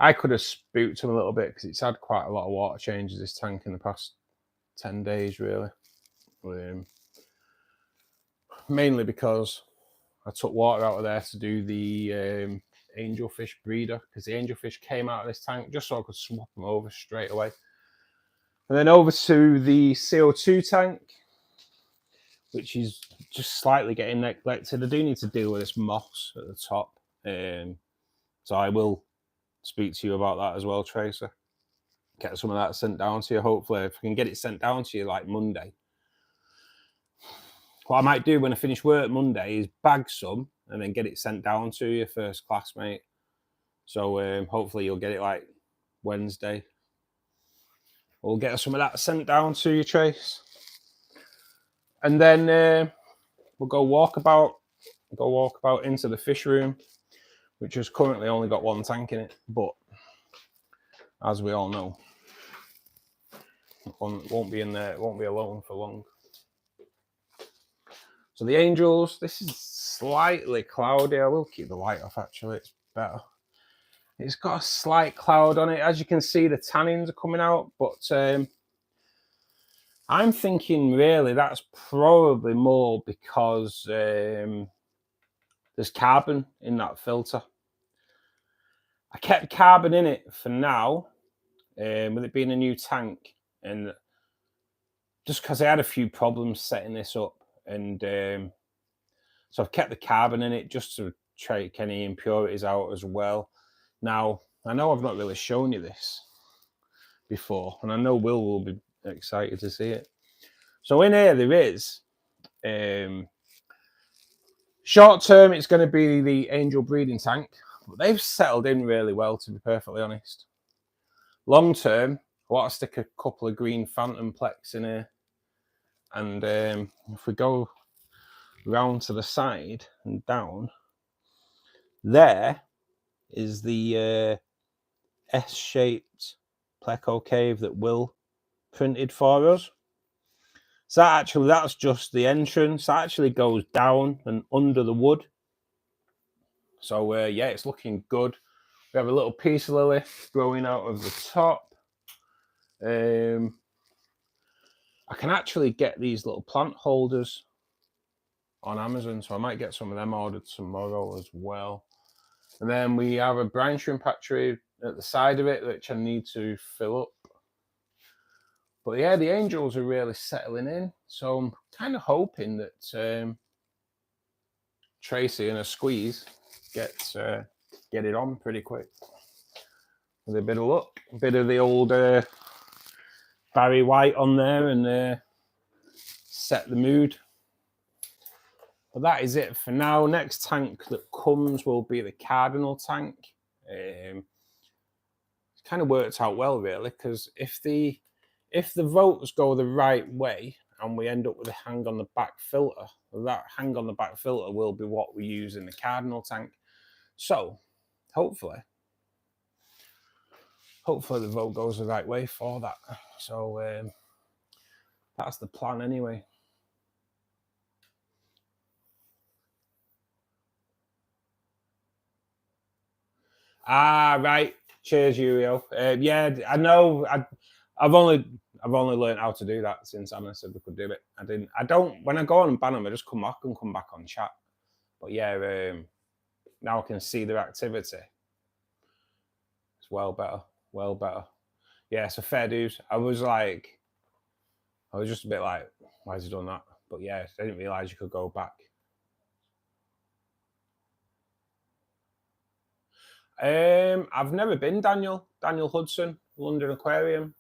Speaker 1: I could have spooked him a little bit because it's had quite a lot of water changes, this tank, in the past 10 days, really. Mainly because I took water out of there to do the angelfish breeder, because the angelfish came out of this tank just so I could swap them over straight away. And then over to the CO2 tank, which is just slightly getting neglected. I do need to deal with this moss at the top. So I will speak to you about that as well, Tracer. Get some of that sent down to you, hopefully. If I can get it sent down to you like Monday. What I might do when I finish work Monday is bag some and then get it sent down to you first class, mate. So hopefully you'll get it like Wednesday. We'll get some of that sent down to you, Trace. And then we'll go walk about into the fish room, which has currently only got 1 tank in it. But as we all know, won't be in there. It won't be alone for long. So the angels, this is slightly cloudy. I will keep the light off, actually. It's better. It's got a slight cloud on it. As you can see, the tannins are coming out. But I'm thinking really that's probably more because there's carbon in that filter. I kept carbon in it for now, with it being a new tank, and just because I had a few problems setting this up, and so I've kept the carbon in it just to take any impurities out as well. Now, I know I've not really shown you this before, and I know will be excited to see it. So in here there is, short term it's going to be the angel breeding tank, but they've settled in really well, to be perfectly honest. Long term, I want to stick a couple of green phantom plex in here, and if we go round to the side and down, there is the S-shaped pleco cave that Will printed for us. So that's just the entrance. That actually goes down and under the wood. So yeah, it's looking good. We have a little peace lily growing out of the top. I can actually get these little plant holders on Amazon, so I might get some of them ordered tomorrow as well. And then we have a brine shrimp hatchery at the side of it, which I need to fill up. But yeah, the angels are really settling in. So I'm kind of hoping that Tracy and a squeeze get it on pretty quick. With a bit of luck, a bit of the old Barry White on there and set the mood. But that is it for now. Next tank that comes will be the cardinal tank. It kind of worked out well, really, because if the votes go the right way and we end up with a hang on the back filter, that hang on the back filter will be what we use in the cardinal tank. So hopefully the vote goes the right way for that. So that's the plan anyway. Ah, right. Cheers, Yurio. Yeah, I know. I've only learned how to do that since Anna said we could do it. I don't. When I go on and ban them, I just come back on chat. But yeah, now I can see their activity. It's well better. Well better. Yeah, so fair dues. I was just a bit like, why has he done that? But yeah, I didn't realise you could go back. I've never been, Daniel Hudson, London Aquarium.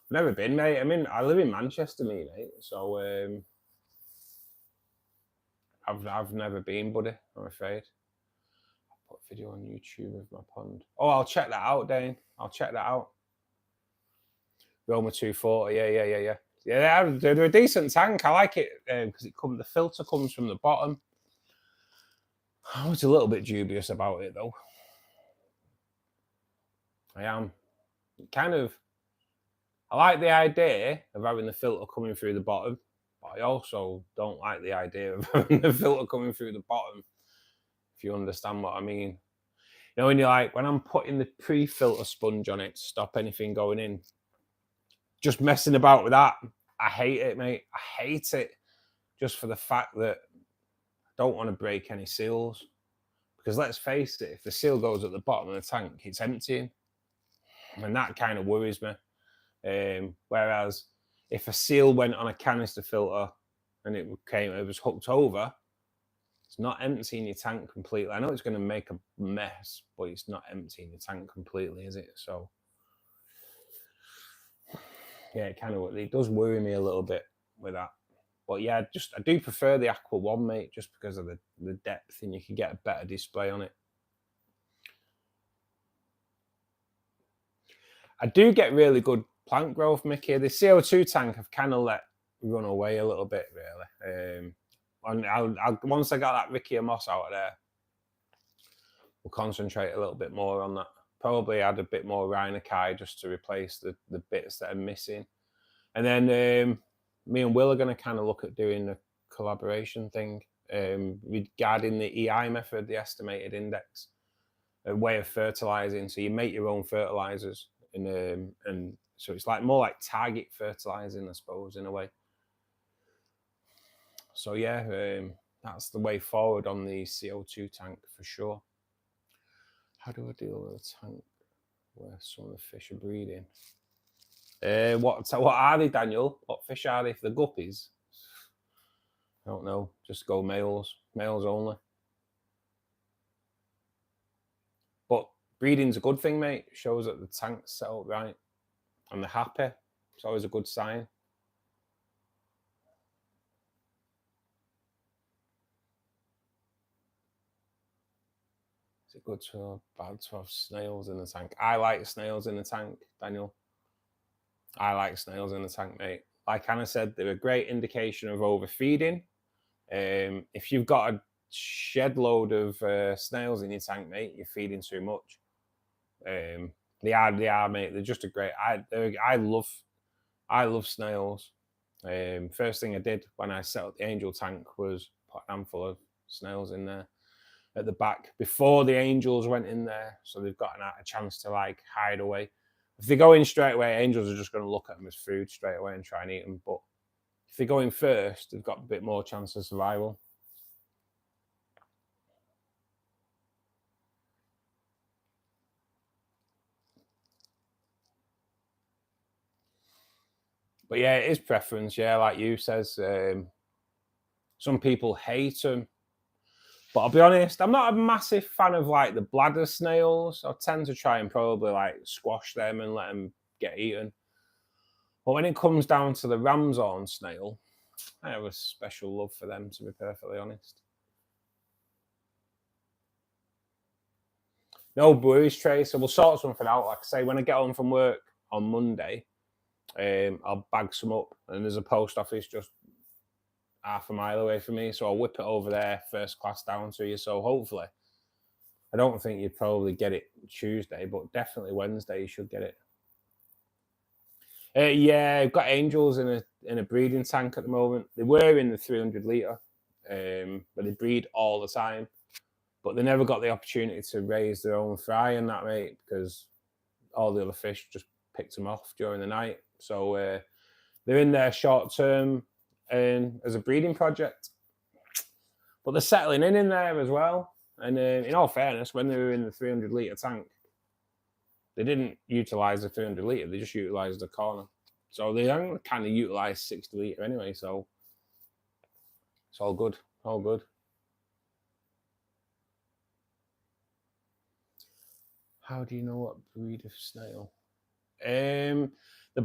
Speaker 1: Never been, mate. I mean, I live in Manchester, mate. So I've never been, buddy. I'm afraid. I'll put a video on YouTube of my pond. Oh, I'll check that out, Dane. I'll check that out. Roma 240. Yeah. Yeah, they're a decent tank. I like it because the filter comes from the bottom. I was a little bit dubious about it though. I am. I like the idea of having the filter coming through the bottom, but I also don't like the idea of having the filter coming through the bottom, if you understand what I mean. You know, when I'm putting the pre-filter sponge on it to stop anything going in, just messing about with that, I hate it, mate. I hate it just for the fact that I don't want to break any seals. Because let's face it, if the seal goes at the bottom of the tank, it's emptying. And that kind of worries me. Whereas if a seal went on a canister filter and it was hooked over, it's not emptying your tank completely. I know it's going to make a mess, but it's not emptying your tank completely, is it? So yeah, it does worry me a little bit with that. But yeah, I do prefer the Aqua One, mate, just because of the depth, and you can get a better display on it. I do get really good plant growth, Mickey. The CO2 tank I've kind of let run away a little bit, really. And once I got that Ricky Moss out of there, we'll concentrate a little bit more on that. Probably add a bit more Rhinokai just to replace the bits that are missing. And then me and Will are going to kind of look at doing a collaboration thing regarding the EI method, the estimated index, a way of fertilizing. So you make your own fertilizers, and so it's more like target fertilizing, I suppose, in a way. So yeah, that's the way forward on the CO2 tank for sure. How do I deal with a tank where some of the fish are breeding? What are they, Daniel? What fish are they? For the guppies? I don't know. Just go males only. But breeding's a good thing, mate. It shows that the tank's set up right and they're happy. It's always a good sign. Is it good or bad to have snails in the tank? I like snails in the tank, Daniel. I like snails in the tank, mate. Like Anna said, they're a great indication of overfeeding. If you've got a shed load of snails in your tank, mate, you're feeding too much. They are, mate. They're just a great. I love snails. First thing I did when I set up the angel tank was put a handful of snails in there at the back before the angels went in there, so they've got a chance to hide away. If they go in straight away, angels are just going to look at them as food straight away and try and eat them. But if they go in first, they've got a bit more chance of survival. But yeah, it is preference. Yeah, like you says, some people hate them. But I'll be honest, I'm not a massive fan of like the bladder snails. I tend to try and probably like squash them and let them get eaten. But when it comes down to the ramshorn snail, I have a special love for them, to be perfectly honest. No worries, Trey. So we'll sort something out. Like I say, when I get home from work on Monday, I'll bag some up. And there's a post office just half a mile away from me. So I'll whip it over there, first class down to you. So hopefully, I don't think you'd probably get it Tuesday, but definitely Wednesday you should get it. Yeah, I've got angels in a breeding tank at the moment. They were in the 300 litre, but they breed all the time. But they never got the opportunity to raise their own fry and that, mate, because all the other fish just picked them off during the night. So they're in there short term as a breeding project. But they're settling in there as well. And in all fairness, when they were in the 300 litre tank, they didn't utilise the 300 litre, they just utilised the corner. So they don't kind of utilise 60 litre anyway, so it's all good, all good. How do you know what breed of snail? The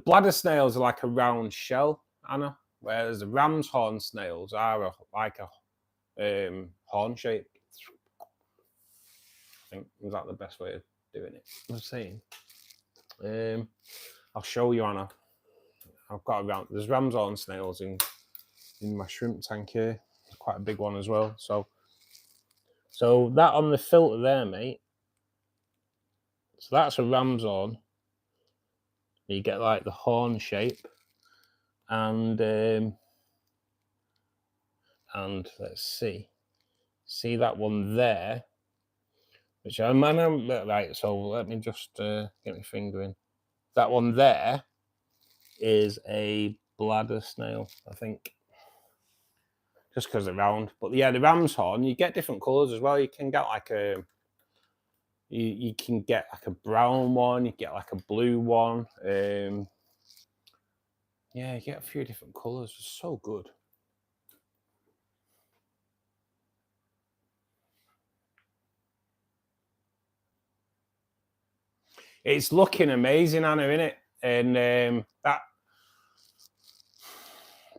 Speaker 1: bladder snails are like a round shell, Anna, whereas the ram's horn snails are like a horn shape. I think is that the best way of doing it. I'm saying. I'll show you, Anna. I've got there's ram's horn snails in my shrimp tank here. Quite a big one as well. So that on the filter there, mate. So that's a ram's horn. You get like the horn shape, and let's see that one there, which I'm right. So let me just get my finger in. That one there is a bladder snail, I think, just because they're round. But yeah, the ram's horn, you get different colours as well. You can get like you can get like a brown one, you get like a blue one. Yeah, you get a few different colours. It's so good. It's looking amazing, Anna, innit? And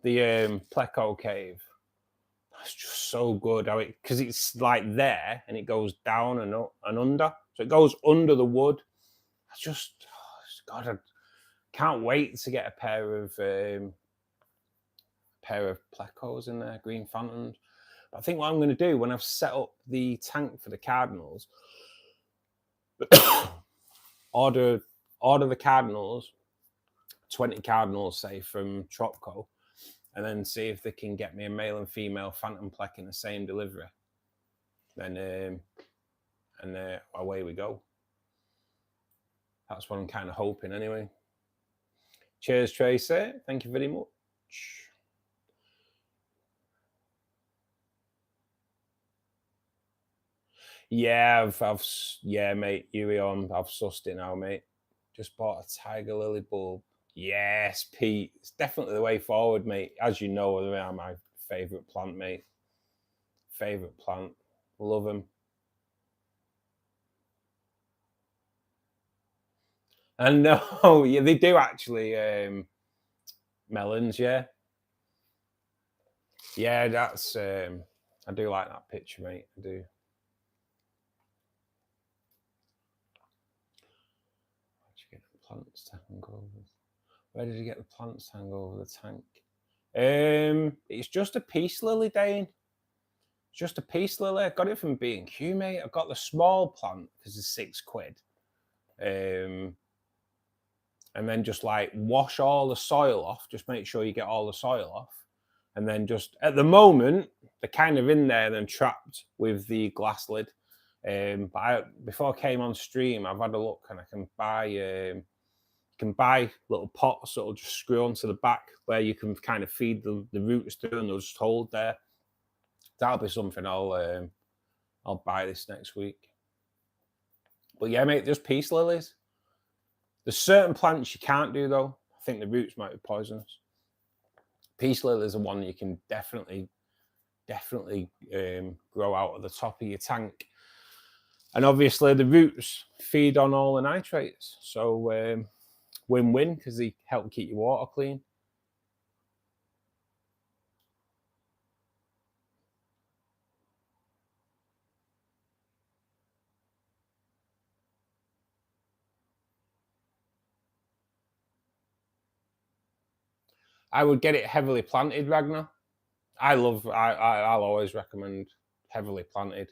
Speaker 1: the Pleco cave, that's just so good. Because it's like there and it goes down and up and under. So it goes under the wood. It's just, God, I can't wait to get a pair of Plecos in there, green phantoms. But I think what I'm going to do when I've set up the tank for the cardinals, order the cardinals, 20 cardinals, say, from Tropco, and then see if they can get me a male and female phantom plec in the same delivery. Then away we go. That's what I'm kind of hoping anyway. Cheers, Tracy. Thank you very much. Yeah, yeah, mate. I've sussed it now, mate. Just bought a tiger lily bulb. Yes, Pete. It's definitely the way forward, mate. As you know, they are my favourite plant, mate. Favourite plant. Love them. And no, yeah, they do actually. Melons, yeah. Yeah, that's. I do like that picture, mate. I do. Plants to hang over. Where did you get the plants to hang over the tank? It's just a peace lily, Dane. It's just a peace lily. I got it from B&Q, mate. I got the small plant because it's £6. And then just like wash all the soil off. Just make sure you get all the soil off. And then just at the moment, they're kind of in there and trapped with the glass lid. But before I came on stream, I've had a look and I can buy little pots that'll just screw onto the back where you can kind of feed the roots through and they'll just hold there. That'll be something I'll buy this next week. But yeah, mate, just peace lilies. There's certain plants you can't do though. I think the roots might be poisonous. Peace lilies are one you can definitely grow out of the top of your tank. And obviously the roots feed on all the nitrates. So win-win, because they help keep your water clean. I would get it heavily planted, Ragnar. I'll always recommend heavily planted.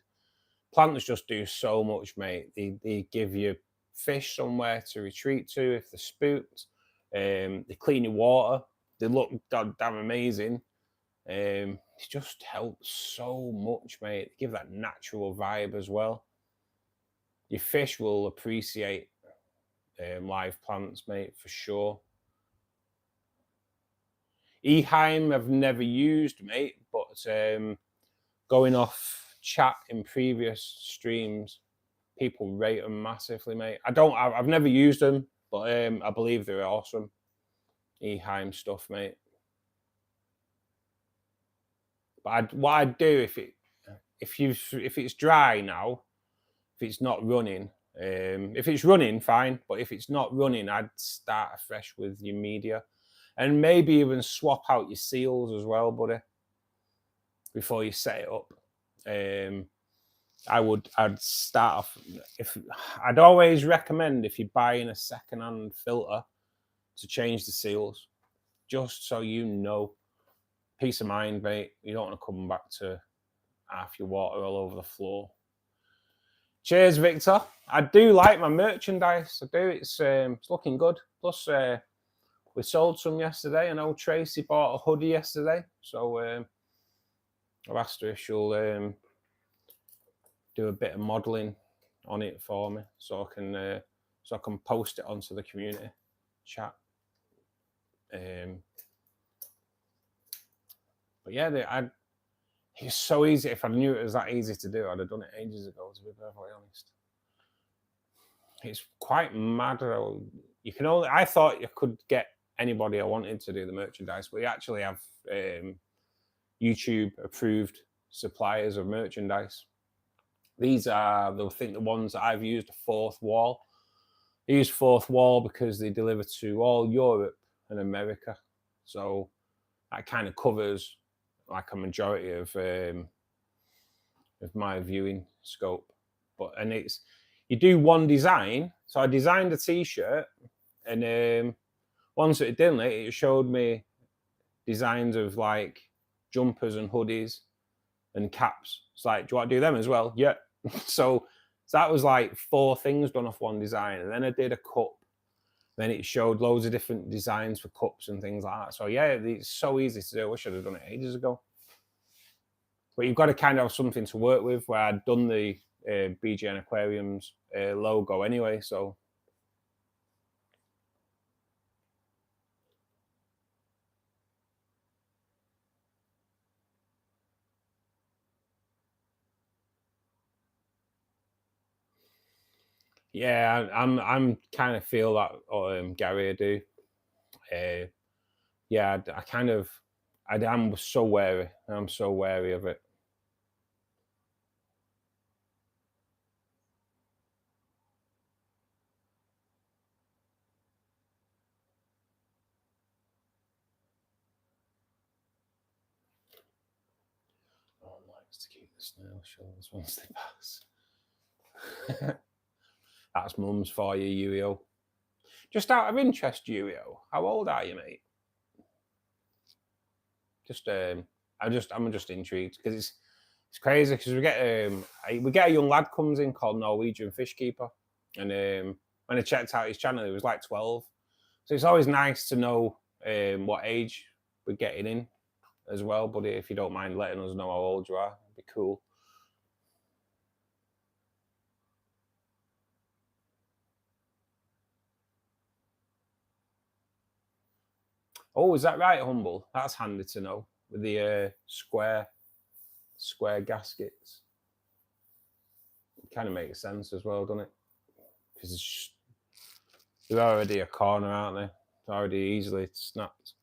Speaker 1: Plants just do so much, mate. They give you fish somewhere to retreat to if they're spooked. They clean your water. They look goddamn amazing. It just helps so much, mate. They give that natural vibe as well. Your fish will appreciate live plants, mate, for sure. Eheim I've never used, mate, but going off chat in previous streams, people rate them massively, mate. I've never used them, but I believe they're awesome. Eheim stuff, mate. But what I'd do if it's dry now, if it's not running, if it's running, fine. But if it's not running, I'd start afresh with your media. And maybe even swap out your seals as well, buddy, before you set it up. I'd start off, I'd always recommend, if you're buying a second-hand filter, to change the seals, just so you know. Peace of mind, mate. You don't want to come back to half your water all over the floor. Cheers, Victor. I do like my merchandise. I do. It's looking good. Plus, we sold some yesterday. I know Tracy bought a hoodie yesterday, so I've asked her if she'll do a bit of modelling on it for me, so I can post it onto the community chat. But yeah, it's so easy. If I knew it was that easy to do, I'd have done it ages ago, to be perfectly honest. It's quite mad. I thought you could get anybody I wanted to do the merchandise, but you actually have YouTube approved suppliers of merchandise. These are, I think, the ones that I've used, a Fourth Wall. I use Fourth Wall because they deliver to all Europe and America. So that kind of covers like a majority of my viewing scope. And you do one design. So I designed a t-shirt, and once it didn't, it showed me designs of like jumpers and hoodies and caps. It's like, do you want to do them as well? Yeah. So that was like 4 things done off one design. And then I did a cup. Then it showed loads of different designs for cups and things like that. So yeah, it's so easy to do. I wish I'd have done it ages ago. But you've got to kind of have something to work with, where I'd done the BGN Aquariums logo anyway. So yeah, I'm kind of feel that Gary, I do. Yeah, I'm so wary. I'm so wary of it. Oh, likes to keep the snail shells once they pass. That's mum's for you, Yuio. Just out of interest, Yuio, how old are you, mate? I'm just intrigued, because it's crazy, because we get a young lad comes in called Norwegian Fishkeeper, and when I checked out his channel, he was like 12. So it's always nice to know what age we're getting in as well, buddy. If you don't mind letting us know how old you are, it'd be cool. Oh, is that right, Humble? That's handy to know, with the square gaskets. It kind of makes sense as well, doesn't it? Because they're already a corner, aren't they? already easily snapped.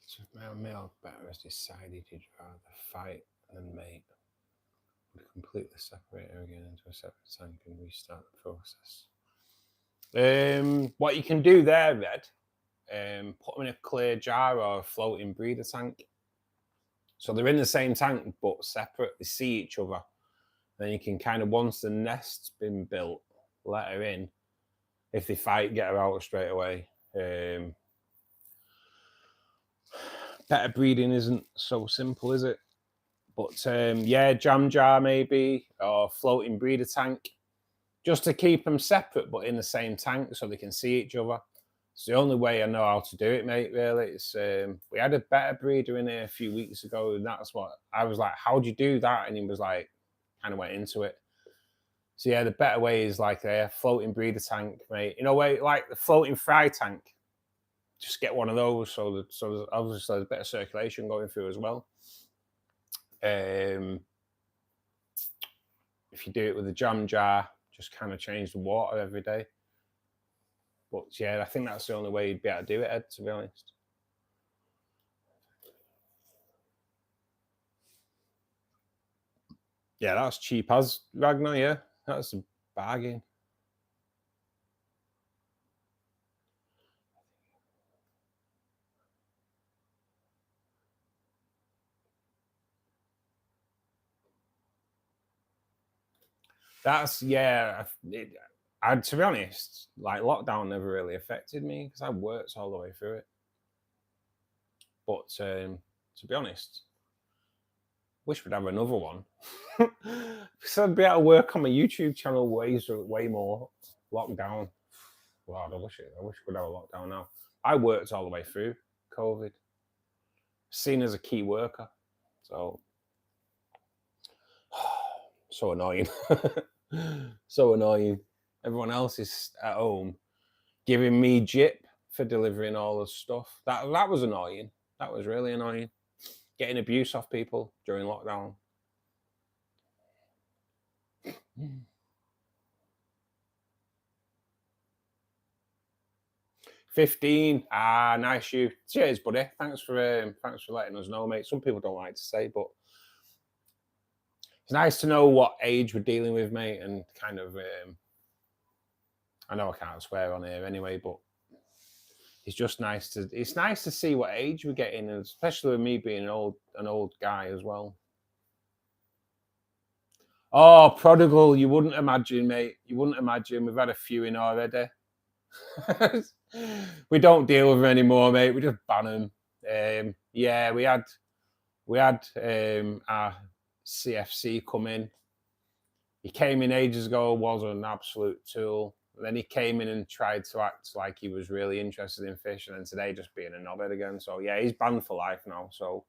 Speaker 1: So my male better has decided he'd rather fight than mate. Would completely separate her again into a separate tank and restart the process. What you can do there, Red, put them in a clear jar or a floating breeder tank. So they're in the same tank but separate. They see each other. Then you can kind of, once the nest's been built, let her in. If they fight, get her out straight away. Better breeding isn't so simple, is it? But yeah, jam jar maybe, or floating breeder tank, just to keep them separate but in the same tank so they can see each other. It's the only way I know how to do it, mate, really. It's we had a better breeder in here a few weeks ago, and that's what I was like, how do you do that? And he was like, kind of went into it. So yeah, the better way is like a floating breeder tank, mate. You know, like the floating fry tank. Just get one of those, so obviously there's a bit of circulation going through as well. If you do it with a jam jar, just kind of change the water every day. But yeah, I think that's the only way you'd be able to do it, Ed, to be honest. Yeah, that's cheap as Ragnar, yeah. That's a bargain. That's, yeah, to be honest, like lockdown never really affected me because I worked all the way through it. But to be honest, wish we'd have another one. Because I'd be able to work on my YouTube channel way more. Lockdown. Wow, I wish we'd have a lockdown now. I worked all the way through COVID. Seen as a key worker. So so annoying. So annoying. Everyone else is at home giving me jip for delivering all the stuff. That was annoying. That was really annoying. Getting abuse off people during lockdown. 15. Ah, nice you. Cheers, buddy. Thanks for letting us know, mate. Some people don't like to say, but it's nice to know what age we're dealing with, mate, and kind of. I know I can't swear on here anyway, but it's just nice to. It's nice to see what age we're getting, and especially with me being an old guy as well. Oh, prodigal! You wouldn't imagine, mate. You wouldn't imagine. We've had a few in already. We don't deal with them anymore, mate. We just ban them. Yeah, we had our CFC come in. He came in ages ago, was an absolute tool. Then he came in and tried to act like he was really interested in fish, and then today just being a knobhead again. So yeah, he's banned for life now. So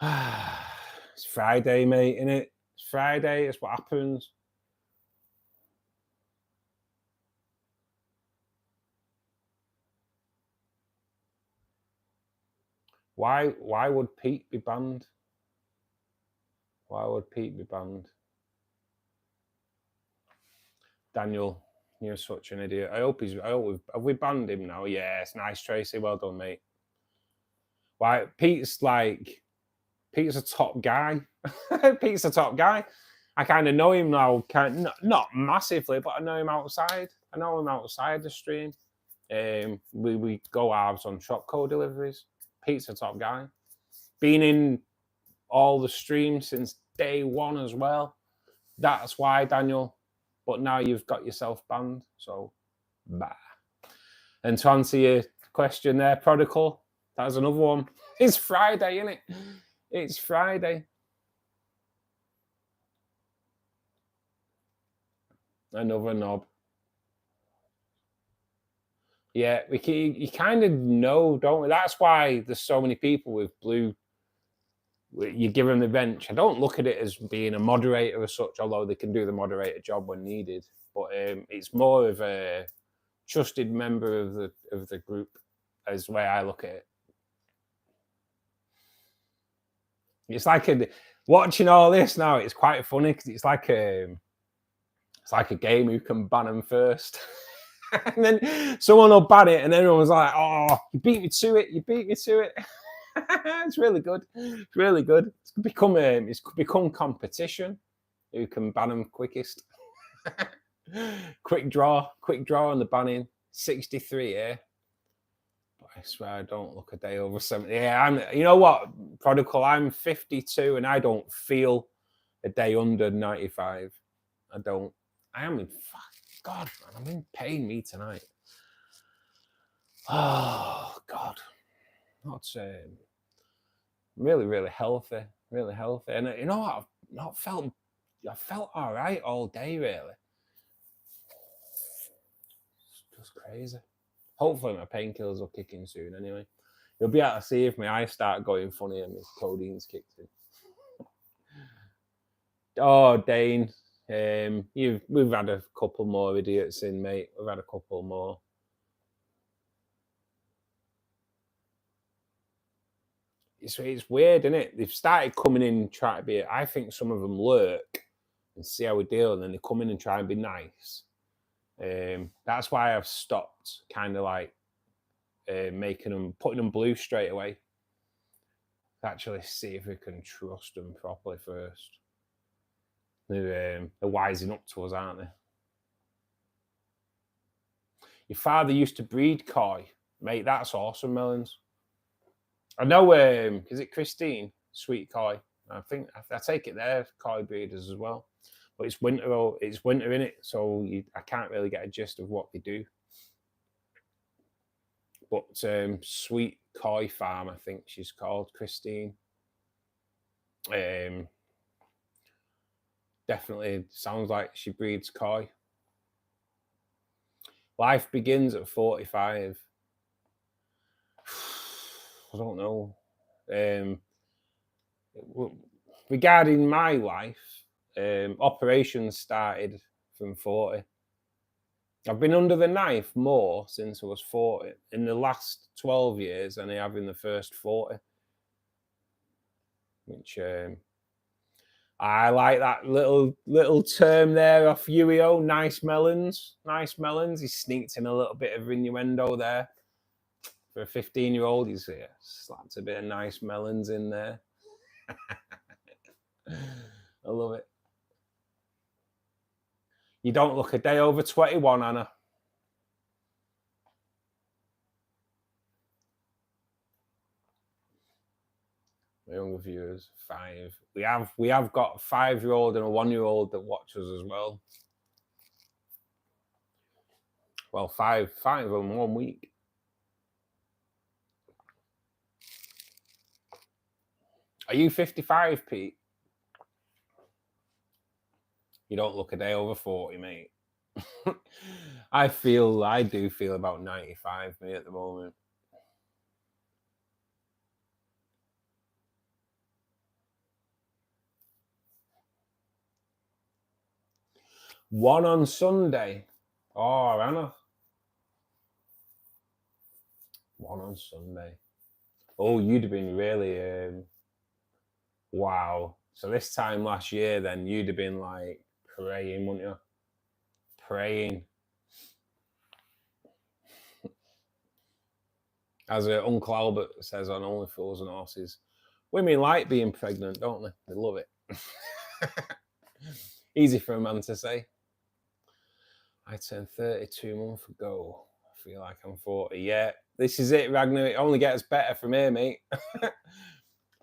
Speaker 1: it's Friday, mate, innit? It's Friday. It's what happens. Why would Pete be banned? Why would Pete be banned? Daniel, you're such an idiot. Have we banned him now? Yeah, it's nice, Tracy. Well done, mate. Why? Pete's a top guy. Pete's a top guy. I kind of know him now, not massively, but I know him outside. I know him outside the stream. We go halves on shop code deliveries. Pete's a top guy. Been in all the streams since day one as well. That's why, Daniel. But now you've got yourself banned, so bah. And to answer your question there, Prodigal, that's another one. It's Friday, isn't it? It's Friday. Another knob. Yeah, you kind of know, don't we? That's why there's so many people with blue. You give them the bench. I don't look at it as being a moderator as such, although they can do the moderator job when needed. But it's more of a trusted member of the group, as the way I look at it. It's like watching all this now. It's quite funny because it's like a game. Who can ban them first? And then someone will ban it, and everyone's like, "Oh, you beat me to it! You beat me to it!" It's really good. It's really good. It's become competition. Who can ban them quickest? quick draw on the banning. 63 here. But I swear I don't look a day over 70. Yeah, you know what, Prodigal? I'm 52 and I don't feel a day under 95. I don't. I am in God, man, I'm in pain me tonight. Oh God. Not really, really healthy. Really healthy. And you know what? I felt all right all day, really. It's just crazy. Hopefully my painkillers will kick in soon anyway. You'll be able to see if my eyes start going funny and my codeine's kicked in. Oh, Dane. We've had a couple more idiots in, mate. We've had a couple more. It's weird, isn't it? They've started coming in trying to be. I think some of them lurk and see how we deal, and then they come in and try and be nice. That's why I've stopped kind of like putting them blue straight away. Actually, see if we can trust them properly first. They're wising up to us, aren't they? Your father used to breed koi, mate. That's awesome, Melons. I know. Is it Christine? Sweet koi. I think I take it they're koi breeders as well. But it's winter. It's winter in it, so I can't really get a gist of what they do. But Sweet Koi Farm, I think she's called, Christine. Definitely sounds like she breeds koi. Life begins at 45. I don't know. Regarding my life, operations started from 40. I've been under the knife more since I was 40 in the last 12 years than I have in the first 40. Which I like that little term there off Yuio. Nice melons. He sneaked in a little bit of innuendo there. For a 15-year-old, he's slapped a bit of nice melons in there. I love it. You don't look a day over 21, Anna. My younger viewers, 5. We have got a 5-year-old and a 1-year-old that watch us as well. Well, five in 1 week. Are you 55, Pete? You don't look a day over 40, mate. I do feel about 95, me, at the moment. One on Sunday. Oh, Anna. One on Sunday. Oh, you'd have been really... wow. So this time last year, then, you'd have been, like, praying, wouldn't you? Praying. As Uncle Albert says on Only Fools and Horses, women like being pregnant, don't they? They love it. Easy for a man to say. I turned 32 months ago. I feel like I'm 40. Yeah, this is it, Ragnar. It only gets better from here, mate.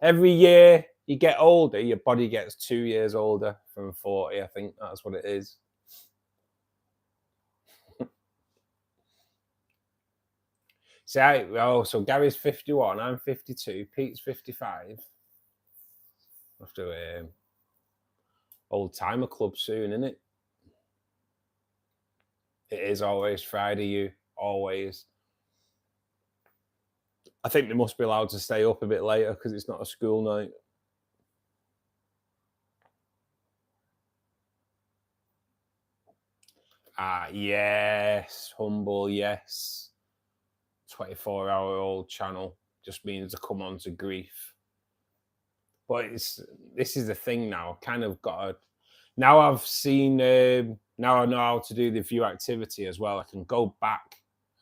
Speaker 1: Every year you get older, your body gets 2 years older from 40. I think that's what it is. So Gary's 51, I'm 52, Pete's 55. Have to old timer club soon, isn't it? It is always Friday, you always. I think they must be allowed to stay up a bit later because it's not a school night. Yes, humble, yes. 24-hour-old channel just means to come on to grief. But this is the thing now. Kind of got to, now I've seen, now I know how to do the view activity as well. I can go back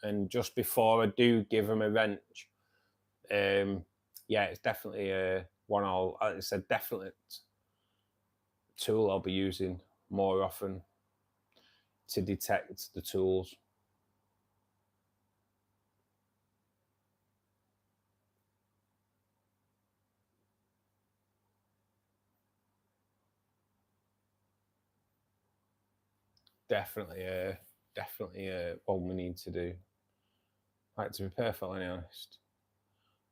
Speaker 1: and just before I do give them a wrench, yeah, it's definitely one it's a definite tool I'll be using more often to detect the tools. Definitely what we need to do. Like, to be perfectly honest,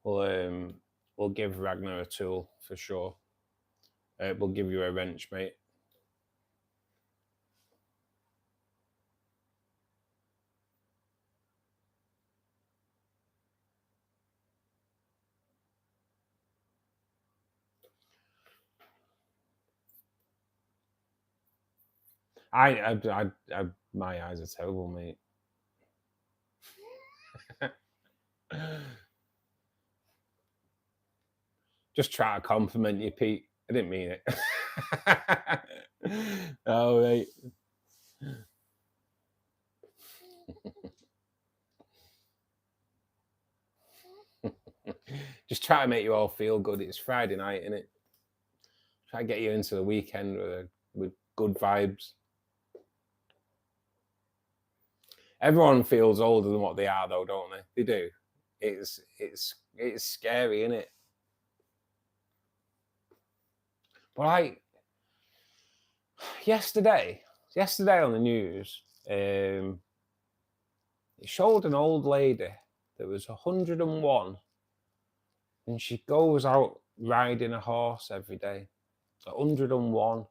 Speaker 1: we'll give Ragnar a tool for sure. We'll give you a wrench, mate. My eyes are terrible, mate. Just try to compliment you, Pete. I didn't mean it. Oh, mate. Just try to make you all feel good. It's Friday night, isn't it? Try to get you into the weekend with good vibes. Everyone feels older than what they are, though, don't they? They do. It's scary, isn't it? But like yesterday on the news, it showed an old lady that was 101, and she goes out riding a horse every day. 101.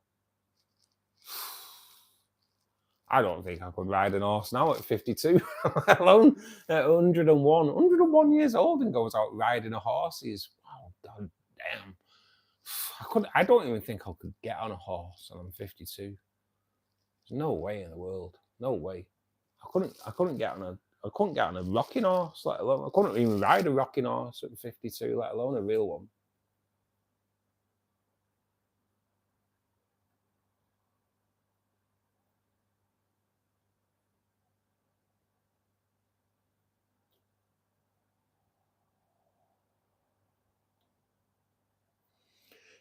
Speaker 1: I don't think I could ride an horse now at 52, let alone at 101. 101 years old and goes out riding a horse is, wow, god damn. I don't even think I could get on a horse and I'm 52. There's no way in the world. No way. I couldn't get on a rocking horse, let alone, I couldn't even ride a rocking horse at 52, let alone a real one.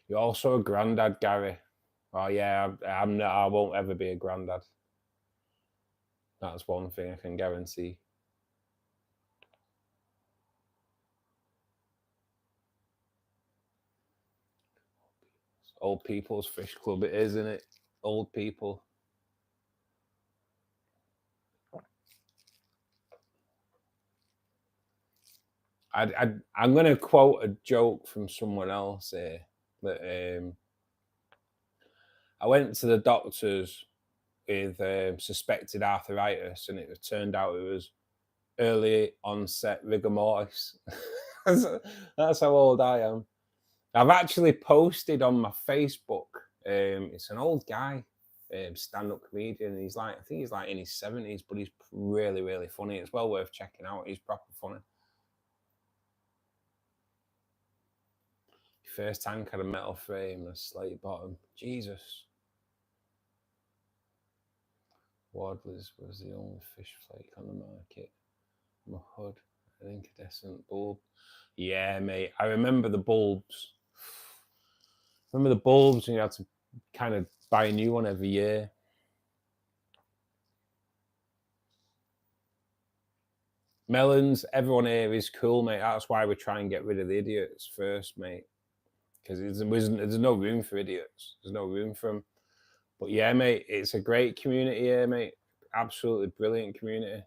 Speaker 1: You're also a granddad, Gary. Oh yeah, I'm not, I won't ever be a granddad. That's one thing I can guarantee. Old people's fish club, it is, isn't it? Old people. I'm going to quote a joke from someone else here. That I went to the doctors with suspected arthritis, and it turned out it was early onset rigor mortis. That's how old I am. I've actually posted on my Facebook. It's an old guy, stand-up comedian. He's like, I think he's like in his 70s, but he's really, really funny. It's well worth checking out. He's proper funny. First tank had a metal frame and a slate bottom. Jesus. Wadley's was the only fish flake on the market. My hood, an incandescent bulb. Yeah, mate. I remember the bulbs. Remember the bulbs, and you had to kind of buy a new one every year. Melons, everyone here is cool, mate. That's why we try and get rid of the idiots first, mate. Because there's no room for idiots. There's no room for them. But yeah, mate, it's a great community here, mate. Absolutely brilliant community.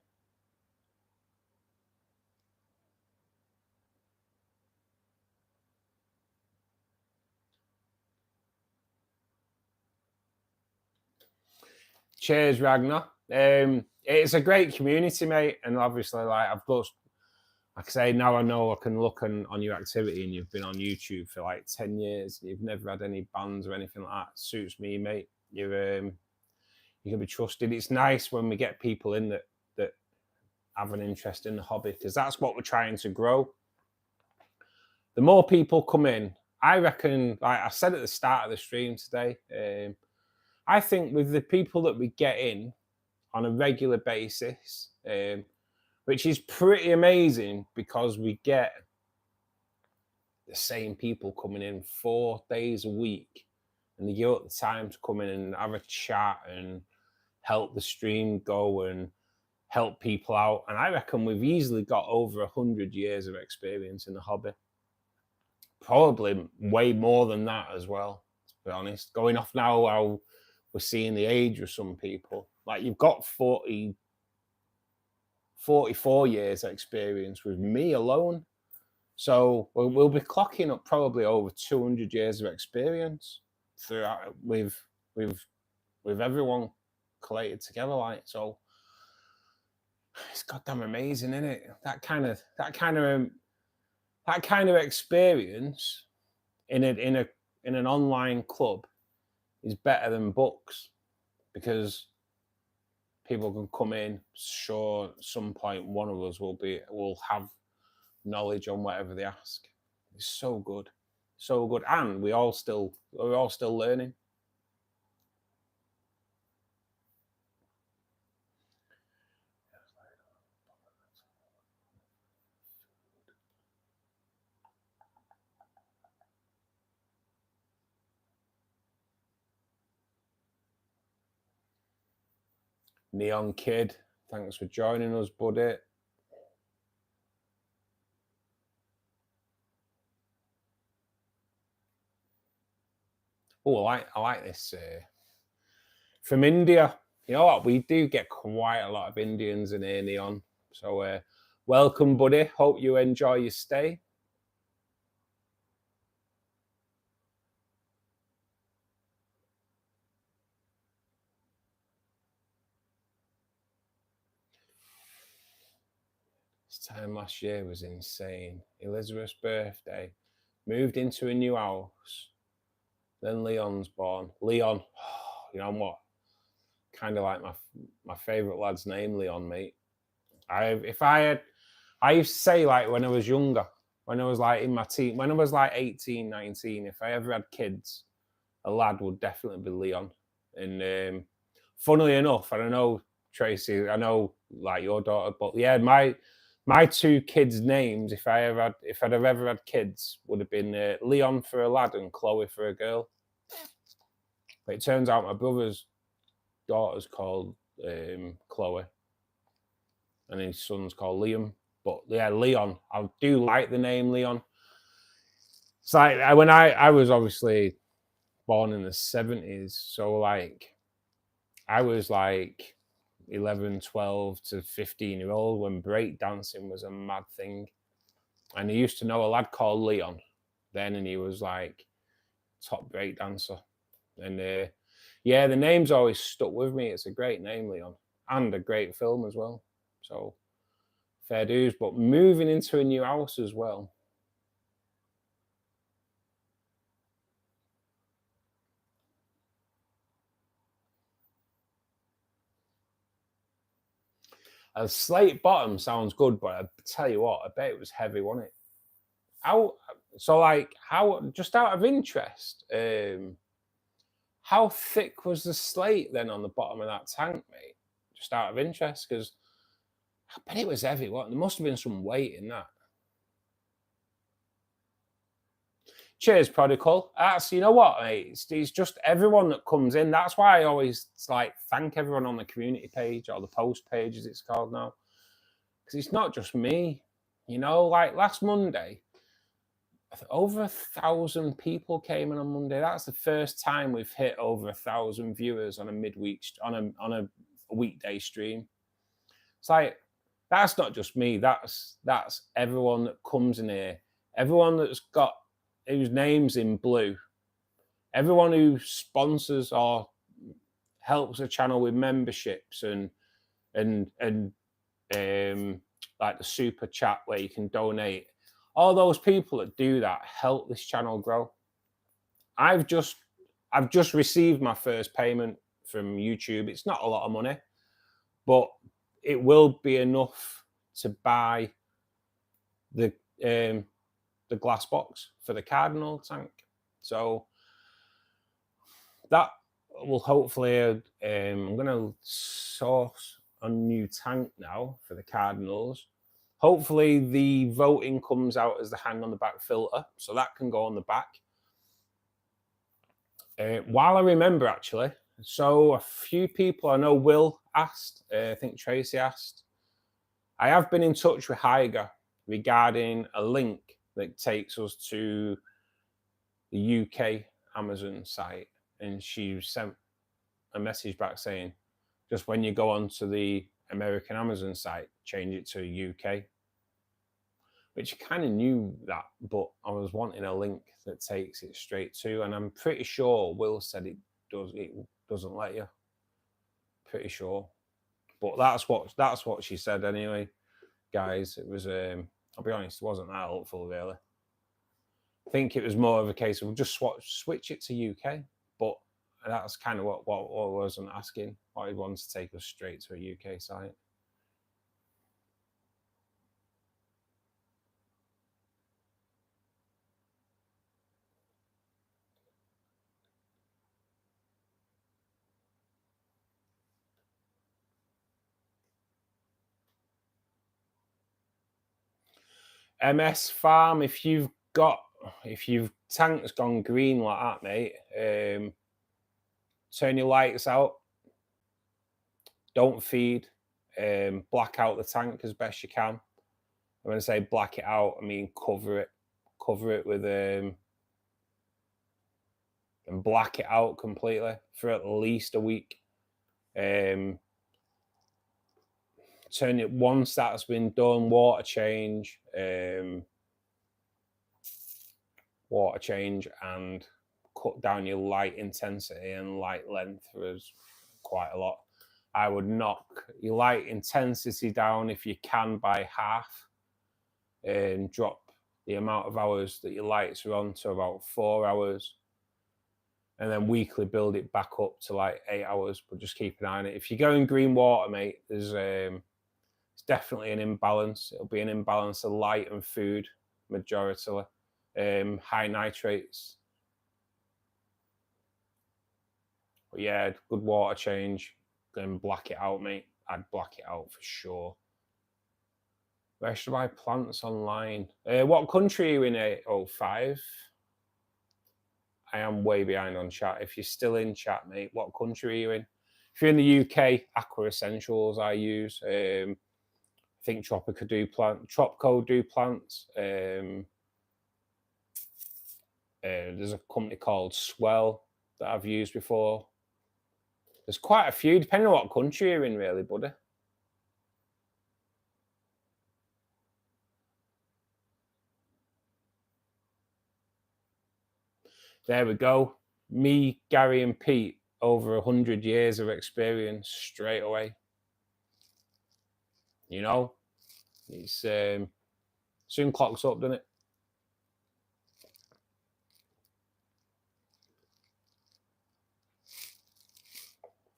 Speaker 1: Cheers, Ragnar. It's a great community, mate, and obviously, like, like I say, now I know I can look on your activity, and you've been on YouTube for like 10 years. You've never had any bans or anything like that. Suits me, mate. You can be trusted. It's nice when we get people in that have an interest in the hobby, because that's what we're trying to grow. The more people come in, I reckon, like I said at the start of the stream today, I think with the people that we get in on a regular basis, which is pretty amazing, because we get the same people coming in 4 days a week, and they give up the time to come in and have a chat and help the stream go and help people out. And I reckon we've easily got over 100 years of experience in the hobby. Probably way more than that as well, to be honest. Going off now how we're seeing the age of some people. Like, you've got 44 years experience with me alone. So we'll be clocking up probably over 200 years of experience throughout with everyone collated together. Like, so it's goddamn amazing, isn't it? That kind of experience in an online club is better than books, because people can come in. Sure, at some point one of us will have knowledge on whatever they ask. It's so good, and we're all still learning. Neon Kid, thanks for joining us, buddy. Oh, I like this. From India. You know what? We do get quite a lot of Indians in here, Neon. So welcome, buddy. Hope you enjoy your stay. This time last year was insane. Elizabeth's birthday. Moved into a new house. Then Leon's born. Leon, you know what? Kind of like my favourite lad's name, Leon, mate. I used to say, like, when I was younger, when I was like in my teen, when I was like 18, 19, if I ever had kids, a lad would definitely be Leon. And funnily enough, I don't know, Tracy, I know like your daughter, but yeah, my two kids' names, if I'd have ever had kids, would have been Leon for a lad and Chloe for a girl. But it turns out my brother's daughter's called Chloe, and his son's called Liam. But yeah, Leon, I do like the name Leon. It's like when I was obviously born in the 70s, so like I was like 11, 12 to 15-year-old when break dancing was a mad thing. And I used to know a lad called Leon then, and he was like top break dancer. And yeah, the name's always stuck with me. It's a great name, Leon, and a great film as well. So fair dues. But moving into a new house as well. A slate bottom sounds good, but I tell you what, I bet it was heavy, wasn't it? Just out of interest, how thick was the slate then on the bottom of that tank, mate? Just out of interest, because I bet it was heavy. What? There must have been some weight in that. Cheers, Prodigal. You know what, mate? It's just everyone that comes in. That's why I always like thank everyone on the community page, or the post page as it's called now. Because it's not just me. You know, like last Monday, over 1,000 people came in on Monday. That's the first time we've hit over 1,000 viewers on a midweek, on a weekday stream. It's like, that's not just me. That's everyone that comes in here. Everyone that's got whose name's in blue. Everyone who sponsors or helps the channel with memberships and like the super chat where you can donate. All those people that do that help this channel grow. I've just received my first payment from YouTube. It's not a lot of money, but it will be enough to buy the glass box for the cardinal tank. So that will hopefully, I'm going to source a new tank now for the cardinals. Hopefully the voting comes out as the hang on the back filter, so that can go on the back. While I remember, actually, so a few people, I know Will asked, I think Tracy asked, I have been in touch with Hyger regarding a link that takes us to the UK Amazon site, and she sent a message back saying, just when you go onto the American Amazon site, change it to UK. Which I kind of knew that, but I was wanting a link that takes it straight to, and I'm pretty sure Will said it doesn't let you. Pretty sure, but that's what she said anyway, guys. It was I'll be honest, it wasn't that helpful really. I think it was more of a case of just switch it to UK, but that's kind of what I wasn't asking. I wanted to take us straight to a UK site. MS Farm, if you've tank's gone green like that, mate, turn your lights out, don't feed, black out the tank as best you can. When I say black it out, I mean cover it with and black it out completely for at least a week. Turn it, once that's been done, water change and cut down your light intensity and light length quite a lot. I would knock your light intensity down if you can by half, and drop the amount of hours that your lights are on to about 4 hours, and then weekly build it back up to like 8 hours, but just keep an eye on it. If you're going green water, mate, there's it's definitely an imbalance. It'll be an imbalance of light and food majority. High nitrates. But yeah, good water change. Then black it out, mate. I'd black it out for sure. Where should I buy plants online? What country are you in? 805? I am way behind on chat. If you're still in chat, mate, what country are you in? If you're in the UK, Aqua Essentials I use. I think Tropico do plants. There's a company called Swell that I've used before. There's quite a few, depending on what country you're in, really, buddy. There we go. Me, Gary, and Pete, over 100 years of experience straight away. You know, it's soon clocks up, doesn't it?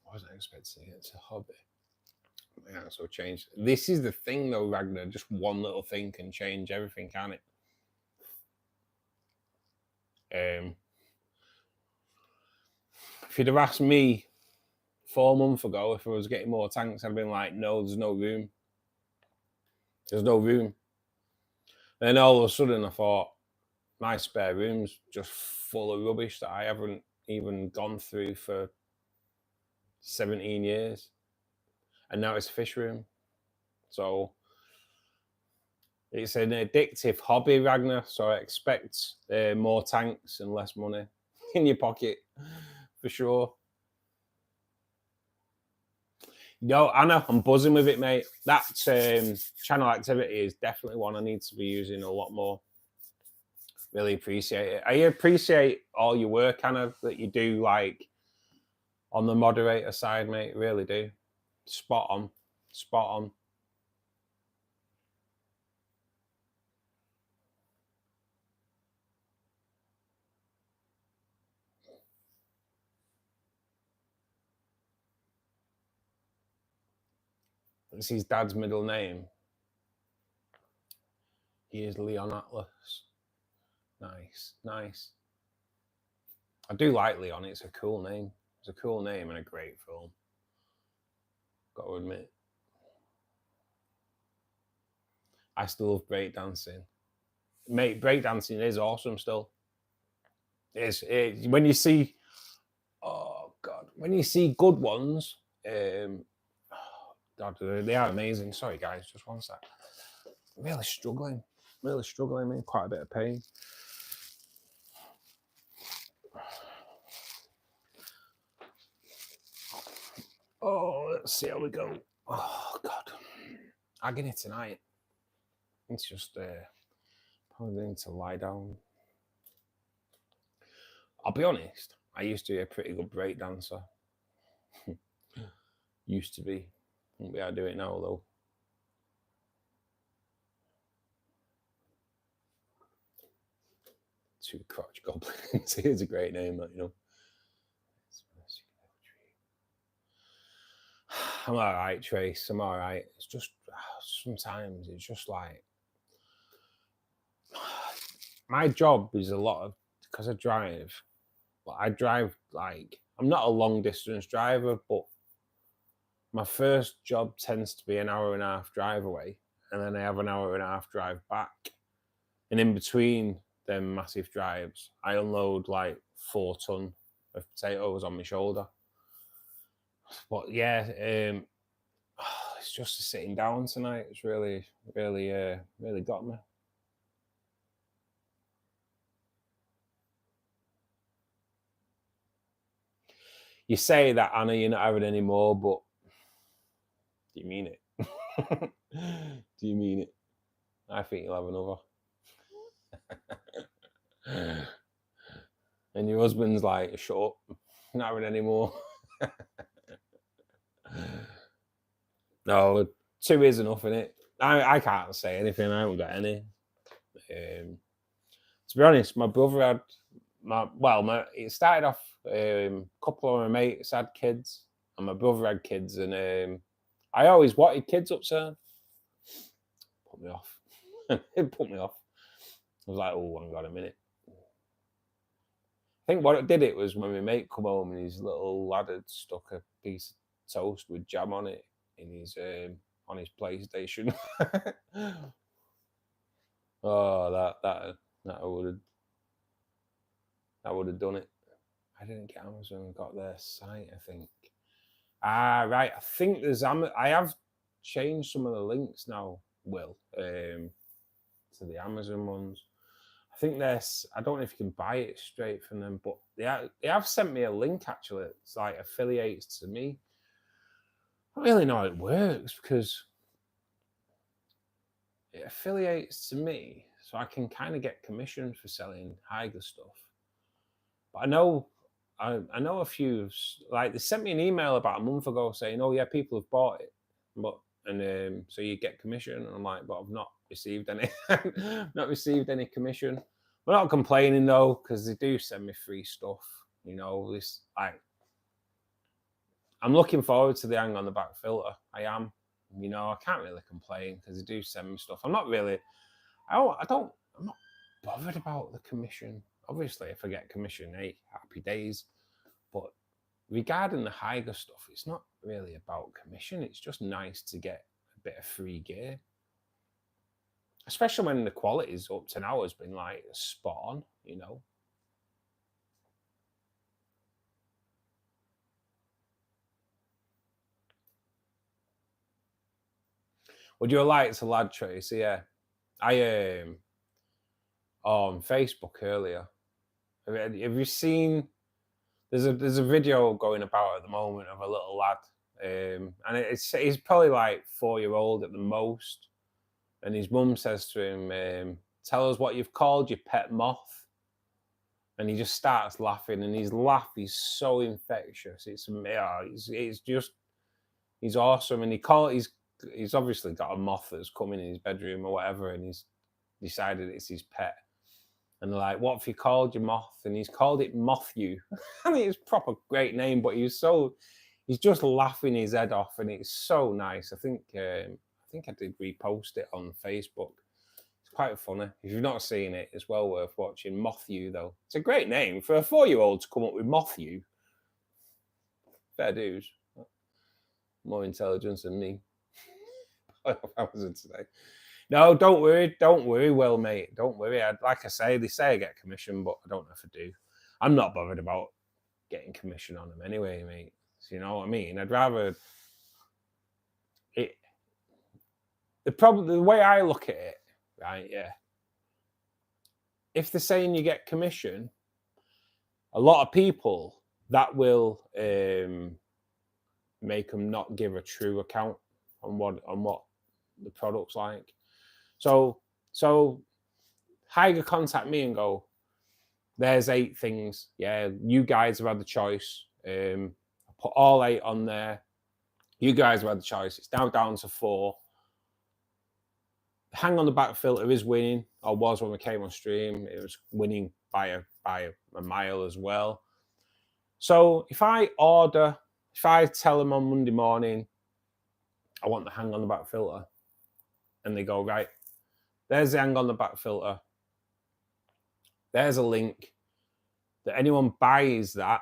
Speaker 1: I wasn't expecting it. It's a hobby. Yeah, so change. This is the thing, though, Ragnar. Just one little thing can change everything, can it? If you'd have asked me 4 months ago if I was getting more tanks, I'd have been like, no, there's no room. There's no room. Then all of a sudden I thought, my spare room's just full of rubbish that I haven't even gone through for 17 years. And now it's a fish room. So it's an addictive hobby, Ragnar. So I expect more tanks and less money in your pocket, for sure. No, Anna, I'm buzzing with it, mate. That channel activity is definitely one I need to be using a lot more. Really appreciate it. I appreciate all your work, Anna, that you do, like, on the moderator side, mate. Really do. Spot on. Spot on. It's his dad's middle name. He is Leon Atlas. Nice, nice. I do like Leon. It's a cool name. It's a cool name and a great film. Got to admit. I still love breakdancing. Mate, breakdancing is awesome still. It's when you see, oh God, when you see good ones, God, they are amazing. Sorry guys, just one sec. Really struggling, I'm in quite a bit of pain. Oh, let's see how we go. Oh God, agony tonight. It's just probably need to lie down. I'll be honest, I used to be a pretty good break dancer. Used to be. Won't be able to do it now though. Two crotch goblins. It's a great name, that, you know. I'm all right, Trace. I'm all right. It's just sometimes it's just like my job is a lot of, because I drive. But I drive like, I'm not a long distance driver, but my first job tends to be an hour and a half drive away, and then I have an hour and a half drive back. And in between them massive drives, I unload like 4 ton of potatoes on my shoulder. But yeah, it's just sitting down tonight. It's really got me. You say that, Anna, you're not having any more, but do you mean it? Do you mean it? I think you'll have another. And your husband's like, shut up, not having any more. No, 2 is enough, innit? I can't say anything. I haven't got any. To be honest, my brother had it started off. A couple of my mates had kids, and my brother had kids, and I always wanted kids up, sir. Put me off. It put me off. I was like, oh, hang on a minute. I think what it did it was when my mate come home and his little lad had stuck a piece of toast with jam on it in his on his PlayStation. Oh, that would have done it. I didn't get Amazon, got their site, I think. Ah, right. I think there's I have changed some of the links now, Will, to the Amazon ones. I think there's, I don't know if you can buy it straight from them, but they have sent me a link actually. It's like affiliates to me. I don't really know how it works because it affiliates to me, so I can kind of get commissions for selling Haiger stuff. But I know a few, like they sent me an email about a month ago saying, oh yeah, people have bought it, but so you get commission. And I'm like, but I've not received any, not received any commission. We're not complaining though, because they do send me free stuff. You know, this I'm looking forward to the hang on the back filter. I am. You know, I can't really complain because they do send me stuff. I'm not bothered about the commission. Obviously, if I get commission, hey, happy days. But regarding the Haiger stuff, it's not really about commission. It's just nice to get a bit of free gear. Especially when the quality's up to now has been like spot on, you know. Would you like to lad, Tracy? Yeah. I on Facebook earlier. Have you seen? There's a video going about at the moment of a little lad, and he's probably like 4-year-old at the most, and his mum says to him, "Tell us what you've called your pet moth," and he just starts laughing, and his laugh is so infectious. It's just he's awesome, and he's obviously got a moth that's come in his bedroom or whatever, and he's decided it's his pet. And they're like, what have you called your moth? And he's called it Moth You. I mean, it's a proper great name, but he's so he's just laughing his head off, and it's so nice. I think I did repost it on Facebook. It's quite funny. If you've not seen it, it's well worth watching. Matthew, though, it's a great name for a 4-year-old to come up with Matthew. Fair dues. More intelligence than me. I wasn't today. No, don't worry, Will, mate. Don't worry. Like I say, they say I get commission, but I don't know if I do. I'm not bothered about getting commission on them anyway, mate. So you know what I mean? I'd rather it. The way I look at it, right? Yeah. If they're saying you get commission, a lot of people that will make them not give a true account on what the product's like. So Higer contact me and go, there's 8 things. Yeah, you guys have had the choice. I put all 8 on there. You guys have had the choice. It's now down to 4. Hang on the back filter is winning, or was when we came on stream. It was winning by a mile as well. So if I tell them on Monday morning, I want the hang on the back filter, and they go, right, there's the hang on the back filter. There's a link that anyone buys that,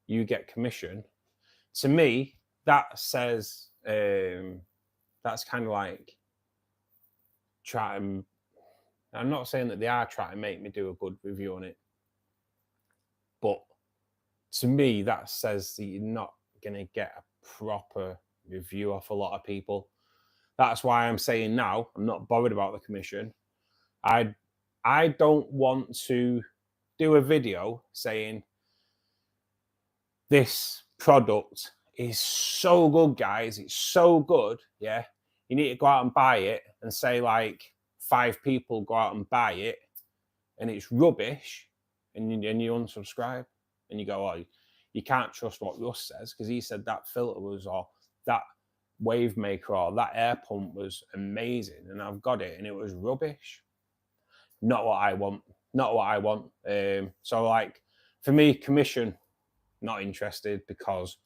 Speaker 1: you get commission. To me, that says that's kind of like I'm not saying that they are trying to make me do a good review on it, but to me, that says that you're not going to get a proper review off a lot of people. That's why I'm saying now, I'm not bothered about the commission. I don't want to do a video saying this product is so good, guys. It's so good. Yeah. You need to go out and buy it, and say like 5 people go out and buy it and it's rubbish, and you unsubscribe and you go, oh, you can't trust what Russ says because he said that filter was, or that wave maker or that air pump was amazing and I've got it and it was rubbish. Not what I want. Not what I want. So like for me, commission, not interested, because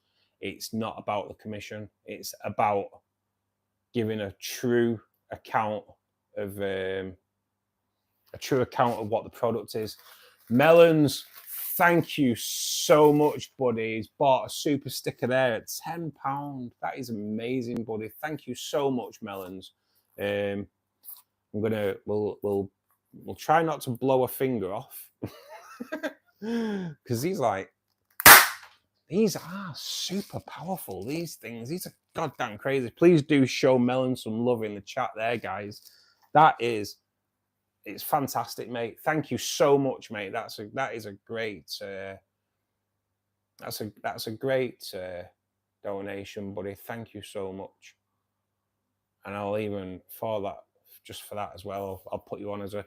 Speaker 1: it's not about the commission. It's about giving a true account of what the product is. Melons, thank you so much, buddy. He's bought a super sticker there at £10. That is amazing, buddy. Thank you so much, Melons. We'll try not to blow a finger off, because these are super powerful. These things, these are goddamn crazy. Please do show Melon some love in the chat there, guys. It's fantastic, mate. Thank you so much, mate. That's a great donation, buddy. Thank you so much. And I'll even just for that as well, I'll put you on as a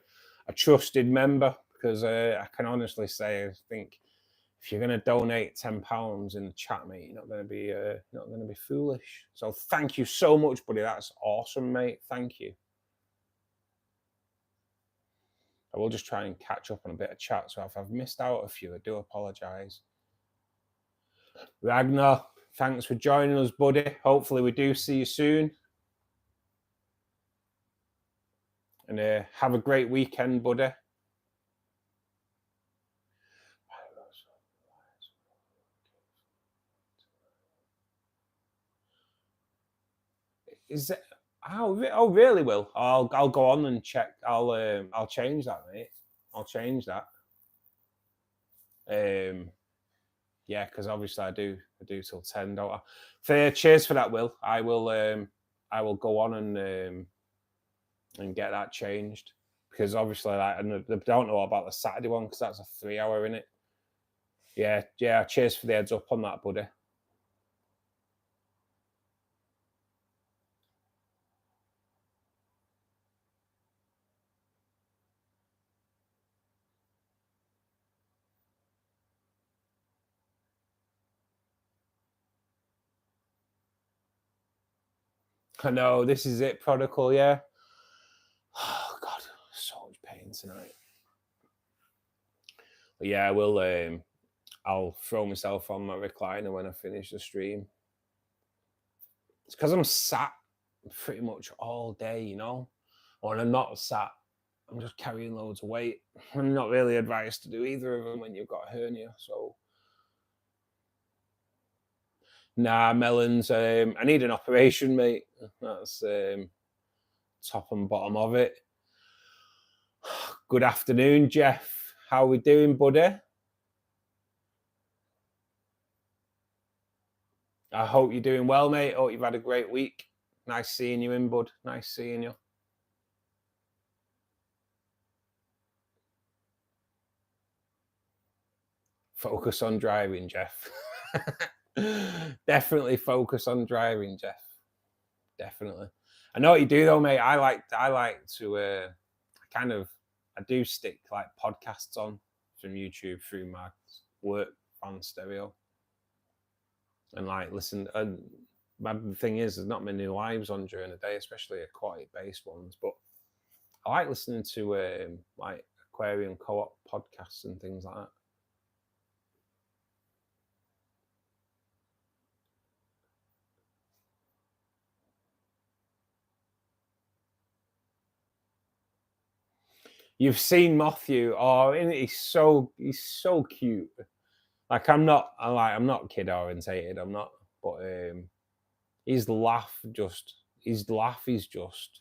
Speaker 1: trusted member, because I can honestly say, I think if you're going to donate £10 in the chat, mate, you're not going to be foolish. So thank you so much, buddy. That's awesome, mate. Thank you. I will just try and catch up on a bit of chat. So if I've missed out a few, I do apologise. Ragnar, thanks for joining us, buddy. Hopefully we do see you soon. And have a great weekend, buddy. Is it? Oh, really, Will? I'll go on and check. I'll change that, mate. I'll change that. Yeah, because obviously I do till 10, don't I? Cheers for that, Will. I will go on and get that changed, because obviously I don't know about the Saturday one, because that's a 3-hour in it. Yeah. Cheers for the heads up on that, buddy. I know, this is it, Prodigal, yeah. Oh, God, so much pain tonight. But yeah, I'll throw myself on my recliner when I finish the stream. It's because I'm sat pretty much all day, you know. Or when I'm not sat, I'm just carrying loads of weight. I'm not really advised to do either of them when you've got a hernia. So, nah, melons. I need an operation, mate. That's top and bottom of it. Good afternoon, Jeff. How we doing, buddy? I hope you're doing well, mate. Hope you've had a great week. Nice seeing you in, bud. Nice seeing you. Focus on driving, Jeff. Definitely focus on driving, Jeff. Definitely. I know what you do though, mate. I like to I do stick like podcasts on from YouTube through my work on stereo. And like listen, and the thing is there's not many lives on during the day, especially aquatic based ones. But I like listening to like aquarium co-op podcasts and things like that. You've seen Matthew. Oh, he's so cute. Like I'm not kid orientated. I'm not, but his laugh is just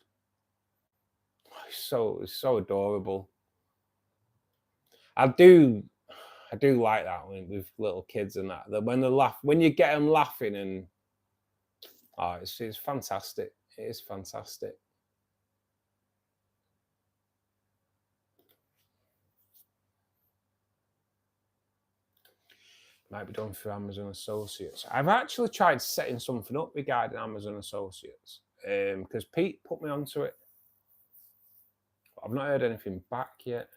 Speaker 1: so adorable. I do like that with little kids and that when they laugh, when you get them laughing, and it's fantastic. It is fantastic. Might be done through Amazon Associates. I've actually tried setting something up regarding Amazon Associates because Pete put me onto it. I've not heard anything back yet.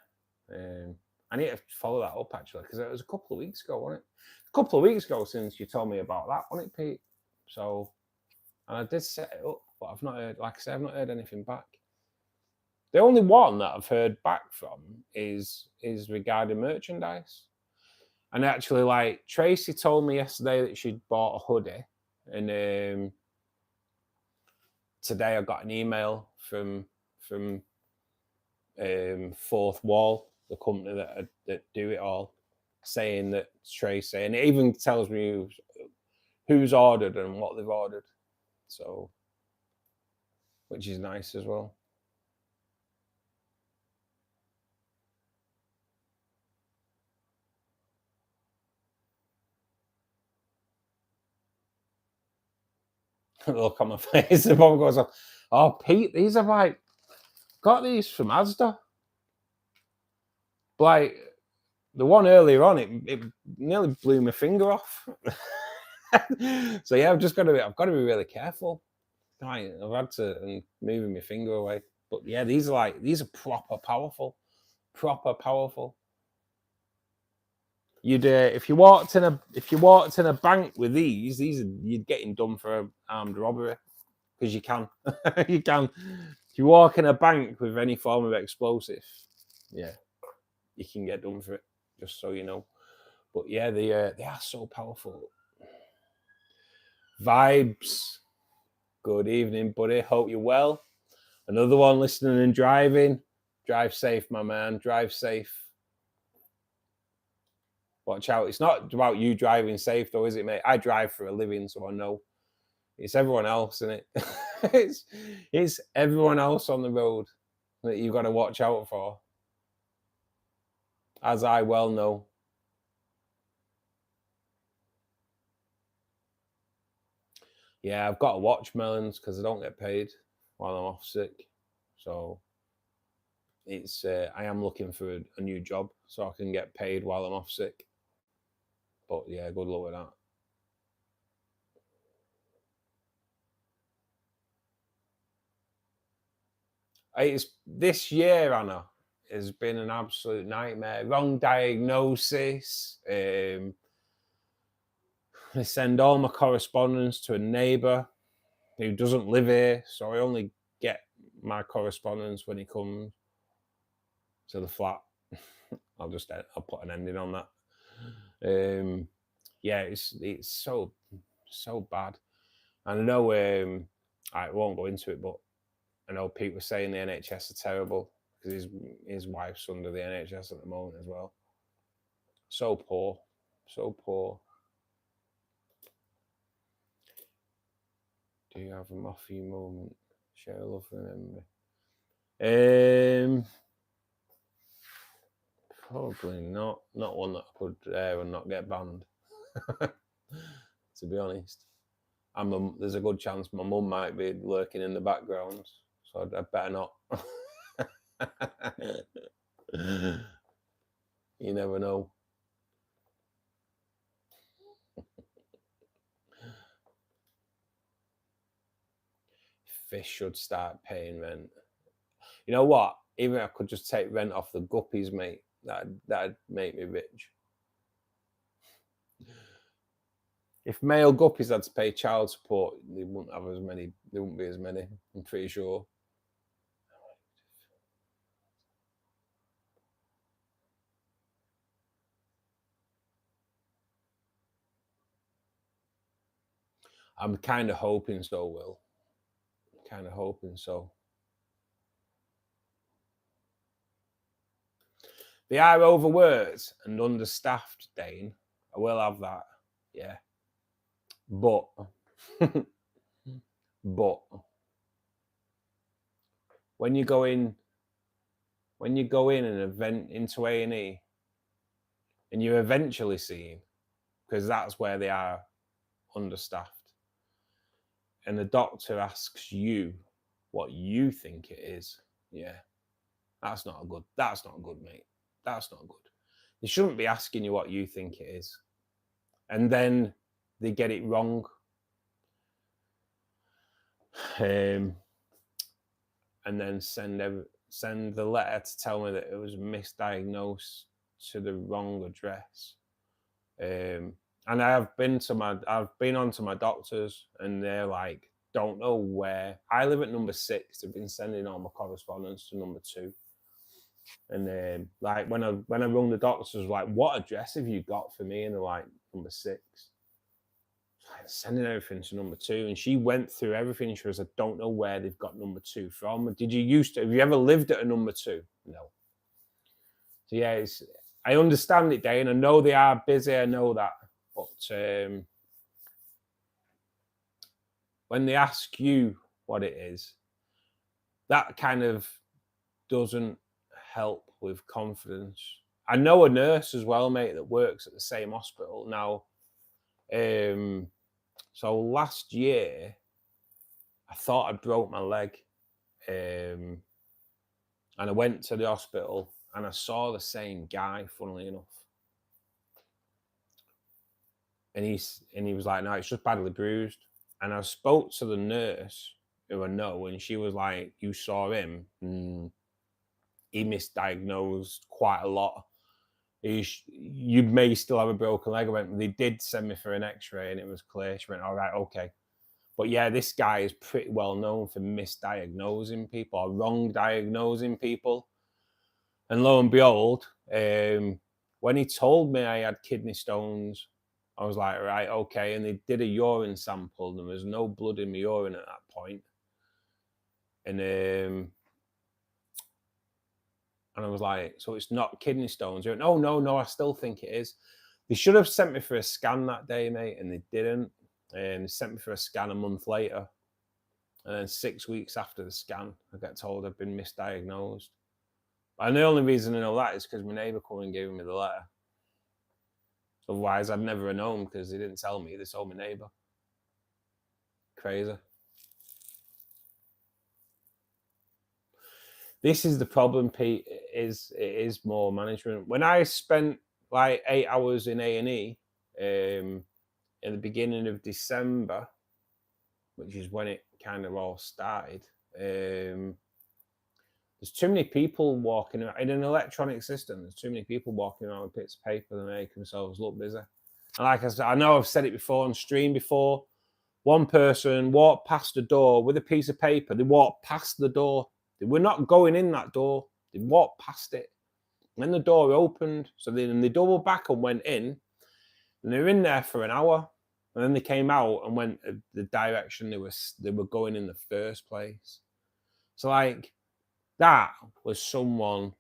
Speaker 1: I need to follow that up actually because it was a couple of weeks ago, wasn't it? A couple of weeks ago since you told me about that, wasn't it, Pete? So, and I did set it up, but I've not heard. Like I said, I've not heard anything back. The only one that I've heard back from is regarding merchandise. And actually, like Tracy told me yesterday that she'd bought a hoodie, and today I got an email from Fourth Wall, the company that do it all, saying that Tracy, and it even tells me who's ordered and what they've ordered. So, which is nice as well. Look on my face. The mom goes, "Oh, Pete, these are like got these from Asda." Like the one earlier on, it nearly blew my finger off. So yeah, I've got to be really careful. I've had to moving my finger away. But yeah, these are proper powerful. You'd if you walked in a bank with these you'd getting done for armed robbery because you can you can. If you walk in a bank with any form of explosive, yeah, you can get done for it. Just so you know. But yeah, they are so powerful. Vibes. Good evening, buddy. Hope you're well. Another one listening and driving. Drive safe, my man. Drive safe. Watch out. It's not about you driving safe, though, is it, mate? I drive for a living, so I know. It's everyone else, isn't it? it's everyone else on the road that you've got to watch out for. As I well know. Yeah, I've got to watch melons because I don't get paid while I'm off sick. So it's I am looking for a new job so I can get paid while I'm off sick. But yeah, good luck with that. It's this year, Anna, has been an absolute nightmare. Wrong diagnosis. They send all my correspondence to a neighbour who doesn't live here, so I only get my correspondence when he comes to the flat. I'll put an ending on that. Yeah, it's so bad. And I know I won't go into it, but I know people saying the NHS are terrible because his wife's under the NHS at the moment as well. So poor, so poor. Do you have a Moffy moment? Share a love remember. Probably not. Not one that I could air and not get banned. To be honest, there's a good chance my mum might be lurking in the background, so I'd better not. You never know. Fish should start paying rent. You know what? Even if I could just take rent off the guppies, mate, that'd make me rich. If male guppies had to pay child support, they wouldn't have as many. There wouldn't be as many. I'm pretty sure. I'm kind of hoping so, Will. Kind of hoping so. They are overworked and understaffed, Dane. I will have that. Yeah. But when you go in an event into A&E and you're eventually seeing, because that's where they are understaffed, and the doctor asks you what you think it is, yeah, that's not good, mate. That's not good. They shouldn't be asking you what you think it is, and then they get it wrong. And then send the letter to tell me that it was misdiagnosed to the wrong address. And I've been on to my doctors, and they're like, don't know where. I live at number 6. They've been sending all my correspondence to number 2. And like when I rung the doctors, I was like, what address have you got for me? And they're like, number 6. Sending everything to number 2, and she went through everything. She was, I don't know where they've got number 2 from. Have you ever lived at a number 2? No. So yeah, I understand it, Dane. I know they are busy, I know that, but when they ask you what it is, that kind of doesn't help with confidence. I know a nurse as well, mate, that works at the same hospital now. So last year, I thought I broke my leg, and I went to the hospital and I saw the same guy, funnily enough. And he was like, no, it's just badly bruised. And I spoke to the nurse who I know, and she was like, you saw him? He misdiagnosed quite a lot. You may still have a broken leg. I went, they did send me for an x-ray and it was clear. She went, all right, okay. But yeah, this guy is pretty well known for misdiagnosing people or wrong diagnosing people. And lo and behold, when he told me I had kidney stones, I was like, right, okay. And they did a urine sample. There was no blood in my urine at that point. And I was like, so it's not kidney stones? He went, oh, no, I still think it is. They should have sent me for a scan that day, mate, and they didn't. And they sent me for a scan a month later. And then 6 weeks after the scan, I got told I'd been misdiagnosed. And the only reason I know that is because my neighbour came and gave me the letter. Otherwise, I'd never have known because they didn't tell me. They told my neighbour. Crazy. This is the problem, Pete. It is more management. When I spent like 8 hours in A&E in the beginning of December, which is when it kind of all started, there's too many people walking around in an electronic system. There's too many people walking around with bits of paper that make themselves look busy. And like I said, I know I've said it before on stream before. One person walked past the door with a piece of paper. They walked past the door. They were not going in that door. They walked past it. And then the door opened. So then they doubled back and went in. And they were in there for an hour. And then they came out and went the direction they were going in the first place. So like that was someone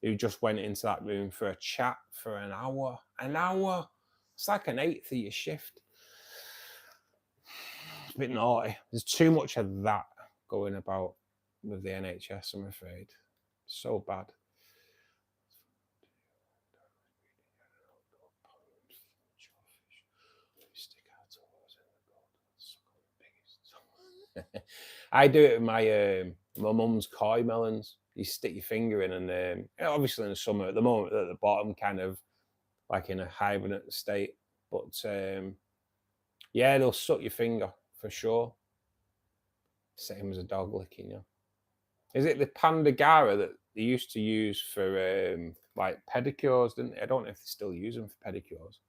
Speaker 1: who just went into that room for a chat for an hour. An hour. It's like an eighth of your shift. It's a bit naughty. There's too much of that going about with the NHS, I'm afraid. So bad. I do it with my mum's koi melons. You stick your finger in, and obviously in the summer, at the moment at the bottom, kind of like in a hibernate state. But yeah, they'll suck your finger for sure. Same as a dog licking you. Is it the Pandagara that they used to use for like pedicures? Didn't they? I don't know if they still use them for pedicures.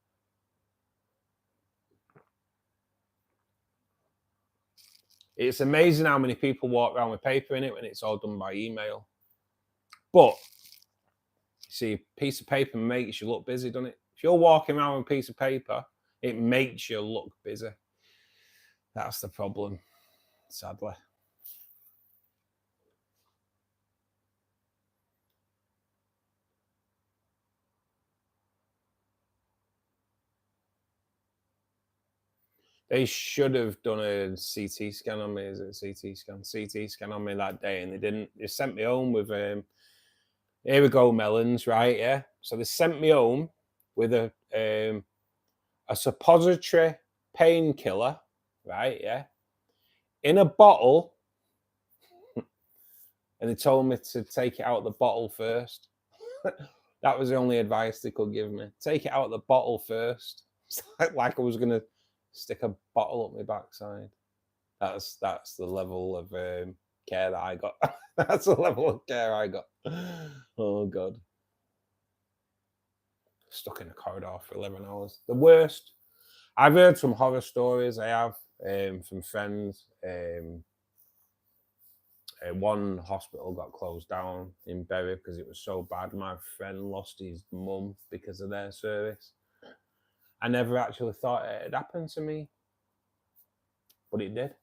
Speaker 1: It's amazing how many people walk around with paper in it when it's all done by email. But see, a piece of paper makes you look busy, doesn't it? If you're walking around with a piece of paper, it makes you look busy. That's the problem, sadly. They should have done a CT scan on me. Is it a CT scan? CT scan on me that day, and they didn't. They sent me home with here we go, melons, right? Yeah. So they sent me home with a suppository painkiller, right? Yeah. In a bottle, and they told me to take it out of the bottle first. That was the only advice they could give me. Take it out of the bottle first. Like I was gonna stick a bottle up my backside. That's the level of care that I got. That's the level of care I got. Oh God. Stuck in a corridor for 11 hours. The worst. I've heard some horror stories. I have from friends. One hospital got closed down in Bury because it was so bad. My friend lost his mum because of their service. I never actually thought it had happened to me, but it did.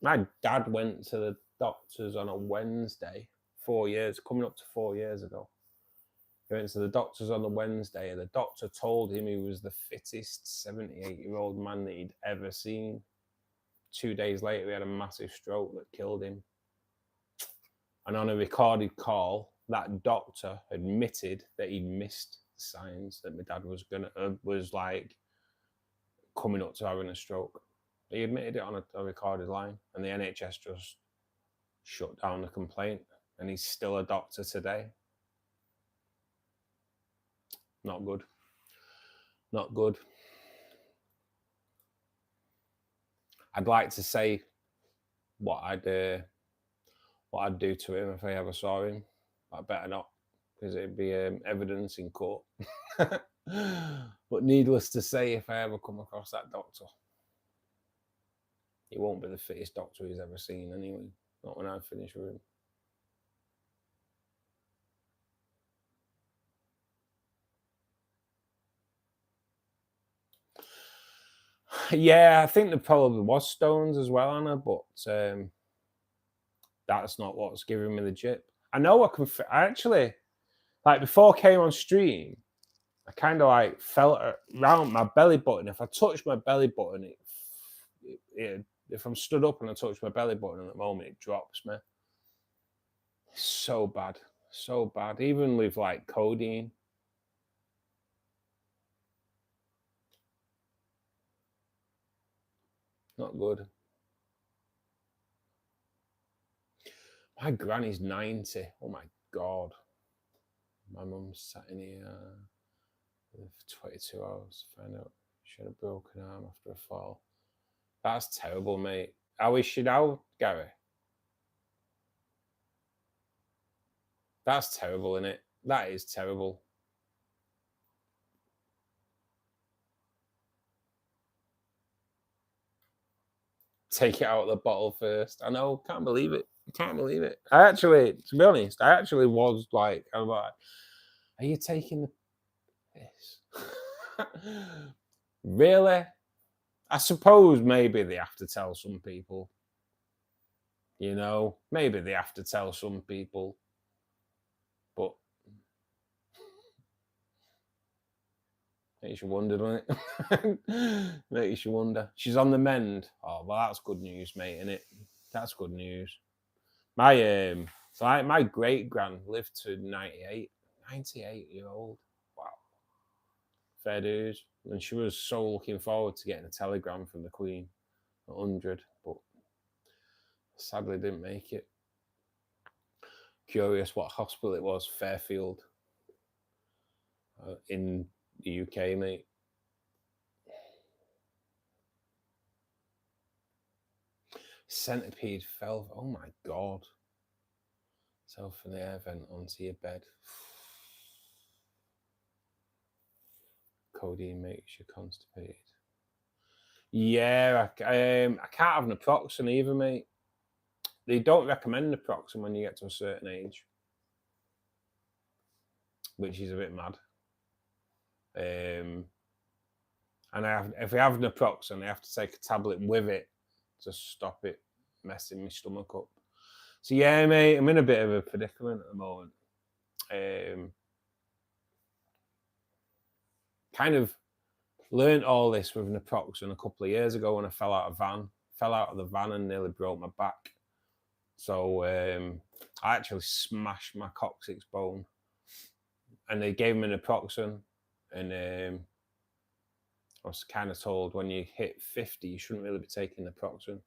Speaker 1: My dad went to the doctors on a Wednesday, 4 years, coming up to 4 years ago. He went to the doctors on the Wednesday, and the doctor told him he was the fittest 78-year-old man that he'd ever seen. 2 days later, he had a massive stroke that killed him. And on a recorded call, that doctor admitted that he'd missed the signs that my dad was like coming up to having a stroke. He admitted it on a recorded line, and the NHS just shut down the complaint, and he's still a doctor today. Not good. Not good. I'd like to say what I'd do to him if I ever saw him. I better not, because it'd be evidence in court. But needless to say, if I ever come across that doctor, he won't be the fittest doctor he's ever seen anyway. Not when I finish with him. Yeah, I think there probably was stones as well, Anna, but that's not what's giving me the jip. I know I actually, like before I came on stream, I kind of like felt around my belly button. If I touch my belly button, if I'm stood up and I touch my belly button at the moment, it drops me. It's so bad. So bad. Even with like codeine. Not good. My granny's 90. Oh my God. My mum's sat in here for 22 hours. Find out she had a broken arm after a fall. That's terrible, mate. How is she now, Gary? That's terrible, isn't it? That is terrible. Take it out of the bottle first. I know, can't believe it. Can't believe it. I actually, to be honest, was like, I'm like, are you taking the piss? Really? I suppose maybe they have to tell some people. You know, maybe they have to tell some people. But makes you wonder, doesn't it? Makes you wonder. She's on the mend. Oh, well, that's good news, mate, isn't it? That's good news. My great gran lived to 98-year-old. Wow. Fair dues. And she was so looking forward to getting a telegram from the Queen at 100, but sadly didn't make it. Curious what hospital it was, Fairfield, in the UK, mate. Centipede fell. Oh my God. Fell from the air vent onto your bed. Codeine makes you constipated. Yeah, I can't have naproxen either, mate. They don't recommend naproxen when you get to a certain age, which is a bit mad. And if I have naproxen, I have to take a tablet with it to stop it messing my stomach up. So yeah, mate, I'm in a bit of a predicament at the moment. Kind of learned all this with naproxen a couple of years ago when I fell out of the van and nearly broke my back. So I actually smashed my coccyx bone, and they gave me naproxen, and I was kind of told when you hit 50, you shouldn't really be taking naproxen.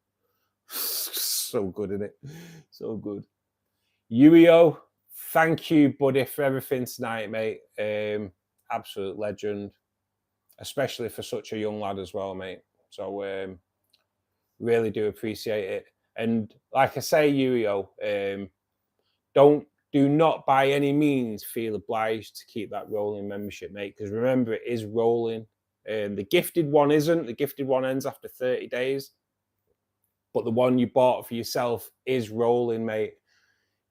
Speaker 1: So good, isn't it? So good. Yuio, thank you, buddy, for everything tonight, mate. Absolute legend, especially for such a young lad as well, mate. So really do appreciate it. And like I say, Yuio, do not by any means feel obliged to keep that rolling membership, mate, because remember, it is rolling. The gifted one isn't. The gifted one ends after 30 days. But the one you bought for yourself is rolling, mate.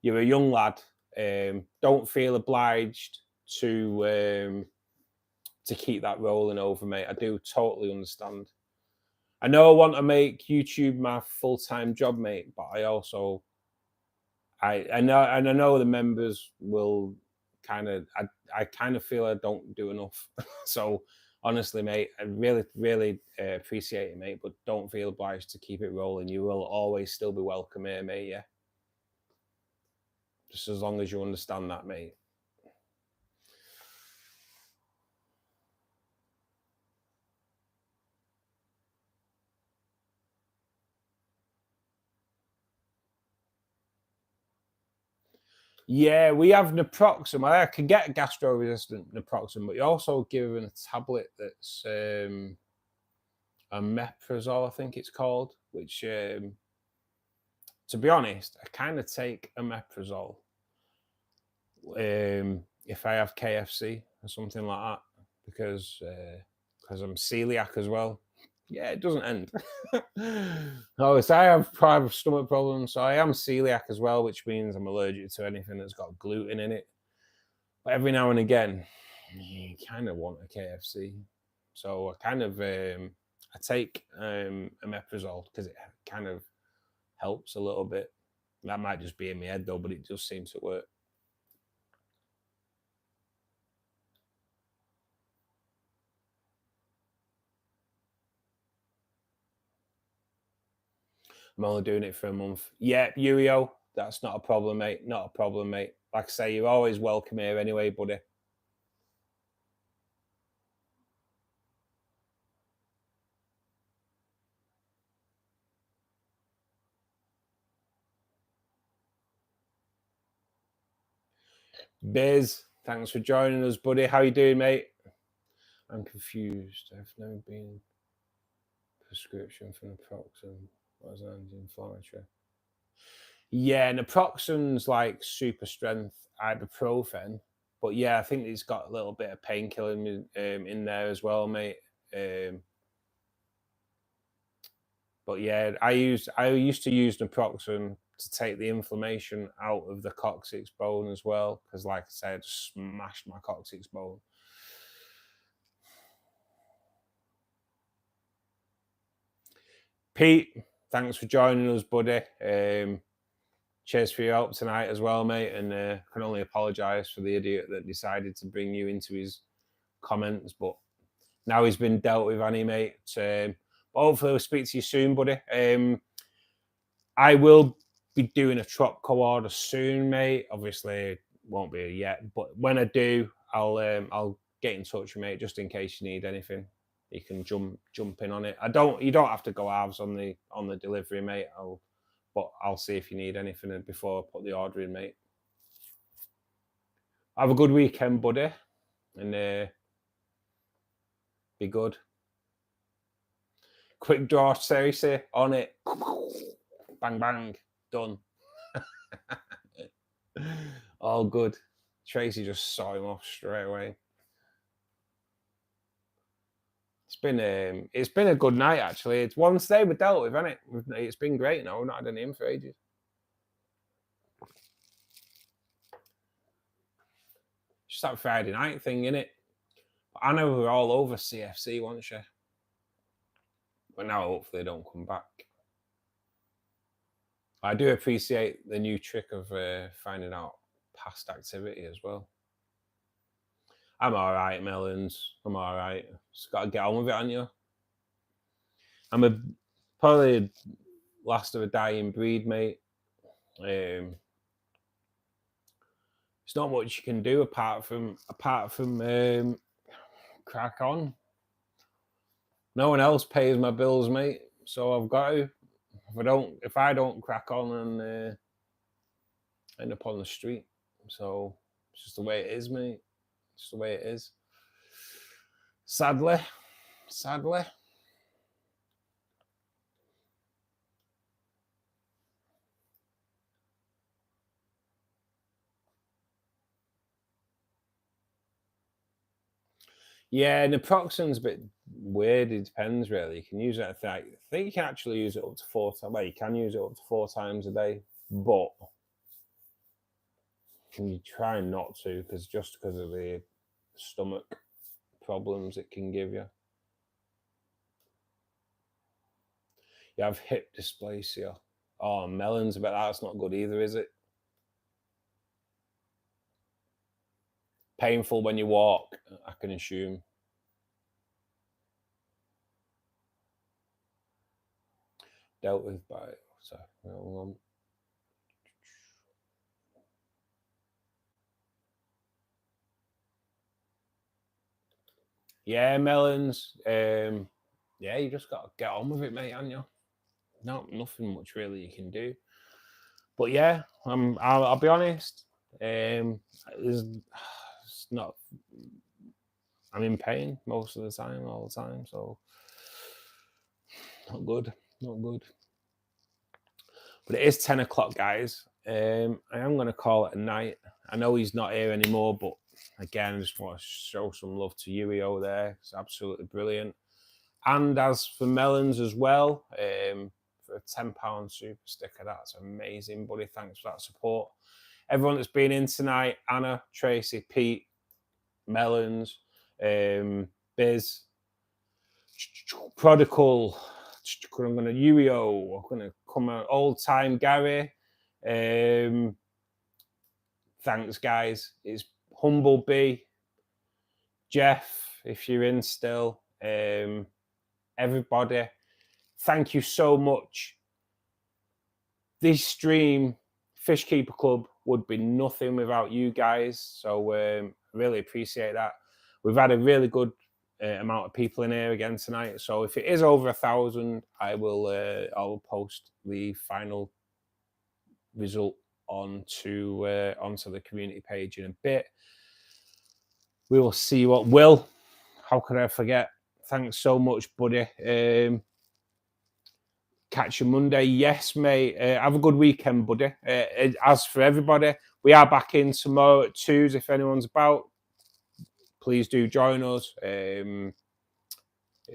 Speaker 1: You're a young lad. Don't feel obliged to keep that rolling over, mate. I do totally understand. I know I want to make YouTube my full-time job, mate, but I also I know the members will I kind of feel I don't do enough. So honestly, mate, I really appreciate it, mate, but don't feel obliged to keep it rolling. You will always still be welcome here, mate. Yeah, just as long as you understand that, mate. Yeah, we have naproxen. I can get gastro-resistant naproxen, but you're also given a tablet that's omeprazole, I think it's called, which, to be honest, I kind of take omeprazole if I have KFC or something like that, because I'm celiac as well. Yeah, it doesn't end. Oh, so I have private stomach problems, so I am celiac as well, which means I'm allergic to anything that's got gluten in it. But every now and again, you kind of want a KFC, so I kind of I take omeprazole because it kind of helps a little bit. That might just be in my head though, but it just seems to work. I'm only doing it for a month. Yeah, Yurio, that's not a problem, mate. Not a problem, mate. Like I say, you're always welcome here anyway, buddy. Biz, thanks for joining us, buddy. How you doing, mate? I'm confused. I've never been prescription for naproxen. What is an anti-inflammatory? Yeah, naproxen's like super strength ibuprofen, but yeah, I think it's got a little bit of painkilling in there as well, mate. But yeah, I used to use naproxen to take the inflammation out of the coccyx bone as well, because like I said, I smashed my coccyx bone. Pete, thanks for joining us, buddy. Cheers for your help tonight as well, mate. And can only apologise for the idiot that decided to bring you into his comments. But now he's been dealt with, hasn't he, mate? But hopefully we'll speak to you soon, buddy. I will be doing a Tropco order soon, mate. Obviously, it won't be yet. But when I do, I'll get in touch with you, mate, just in case you need anything. You can jump in on it. You don't have to go halves on the delivery, mate. But I'll see if you need anything before I put the order in, mate. Have a good weekend, buddy, and be good. Quick draw, seriously, on it. Bang, bang, done. All good. Tracy just saw him off straight away. It's been a good night, actually. It's one day we dealt with, hasn't it? It's been great now. We've not had an in for ages. Just that Friday night thing, innit? I know we're all over CFC, weren't you? But now hopefully they don't come back. I do appreciate the new trick of finding out past activity as well. I'm all right, Melons. I'm all right. Just got to get on with it, haven't you? I'm probably last of a dying breed, mate. It's not much you can do apart from crack on. No one else pays my bills, mate. So I've got to. If I don't crack on and end up on the street. So it's just the way it is, mate. It's the way it is. Sadly. Yeah, naproxen's a bit weird. It depends, really. You can use it. I think you can actually use it up to 4 times. Well, you can use it up to 4 times a day, but you try not to because of the stomach problems it can give you. You have hip dysplasia. Oh, Melons, but that's not good either, is it? Painful when you walk, I can assume. Dealt with by... Sorry, yeah, Melons. Yeah, you just got to get on with it, mate, haven't you? Nothing much really you can do. But yeah, I'll be honest. It's not. I'm in pain most of the time, all the time. So not good. But it is 10 o'clock, guys. I am going to call it a night. I know he's not here anymore, but again, I just want to show some love to Yurio there. It's absolutely brilliant. And as for Melons as well, for a £10 super sticker, that's amazing, buddy. Thanks for that support. Everyone that's been in tonight, Anna, Tracy, Pete, Melons, Biz, Prodigal, I'm going to Yurio, I'm going to come out old time Gary. Thanks, guys. It's Humble B, Jeff, if you're in still, everybody, thank you so much. This stream, Fishkeeper Club, would be nothing without you guys. So really appreciate that. We've had a really good amount of people in here again tonight. So if it is over 1,000, I will post the final result onto the community page in a bit. We will see what Will. How could I forget? Thanks so much, buddy. Catch you Monday. Yes, mate. Have a good weekend, buddy. As for everybody, we are back in tomorrow at 2s. If anyone's about, please do join us.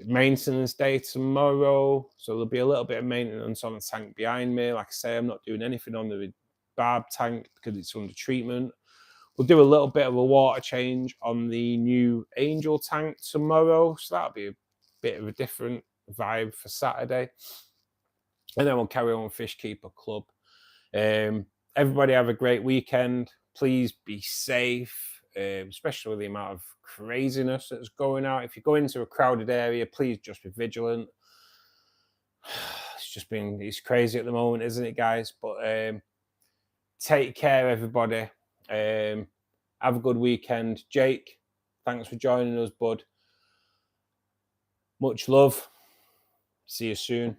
Speaker 1: Maintenance day tomorrow, so there'll be a little bit of maintenance on the tank behind me. Like I say, I'm not doing anything on the barb tank because it's under treatment. We'll do a little bit of a water change on the new Angel tank tomorrow, so that'll be a bit of a different vibe for Saturday. and then we'll carry on with Fishkeeper Club. Everybody have a great weekend. Please be safe, especially with the amount of craziness that's going out. If you go into a crowded area, please just be vigilant. It's crazy at the moment, isn't it, guys? But take care, everybody. Have a good weekend. Jake, thanks for joining us, bud. Much love. See you soon.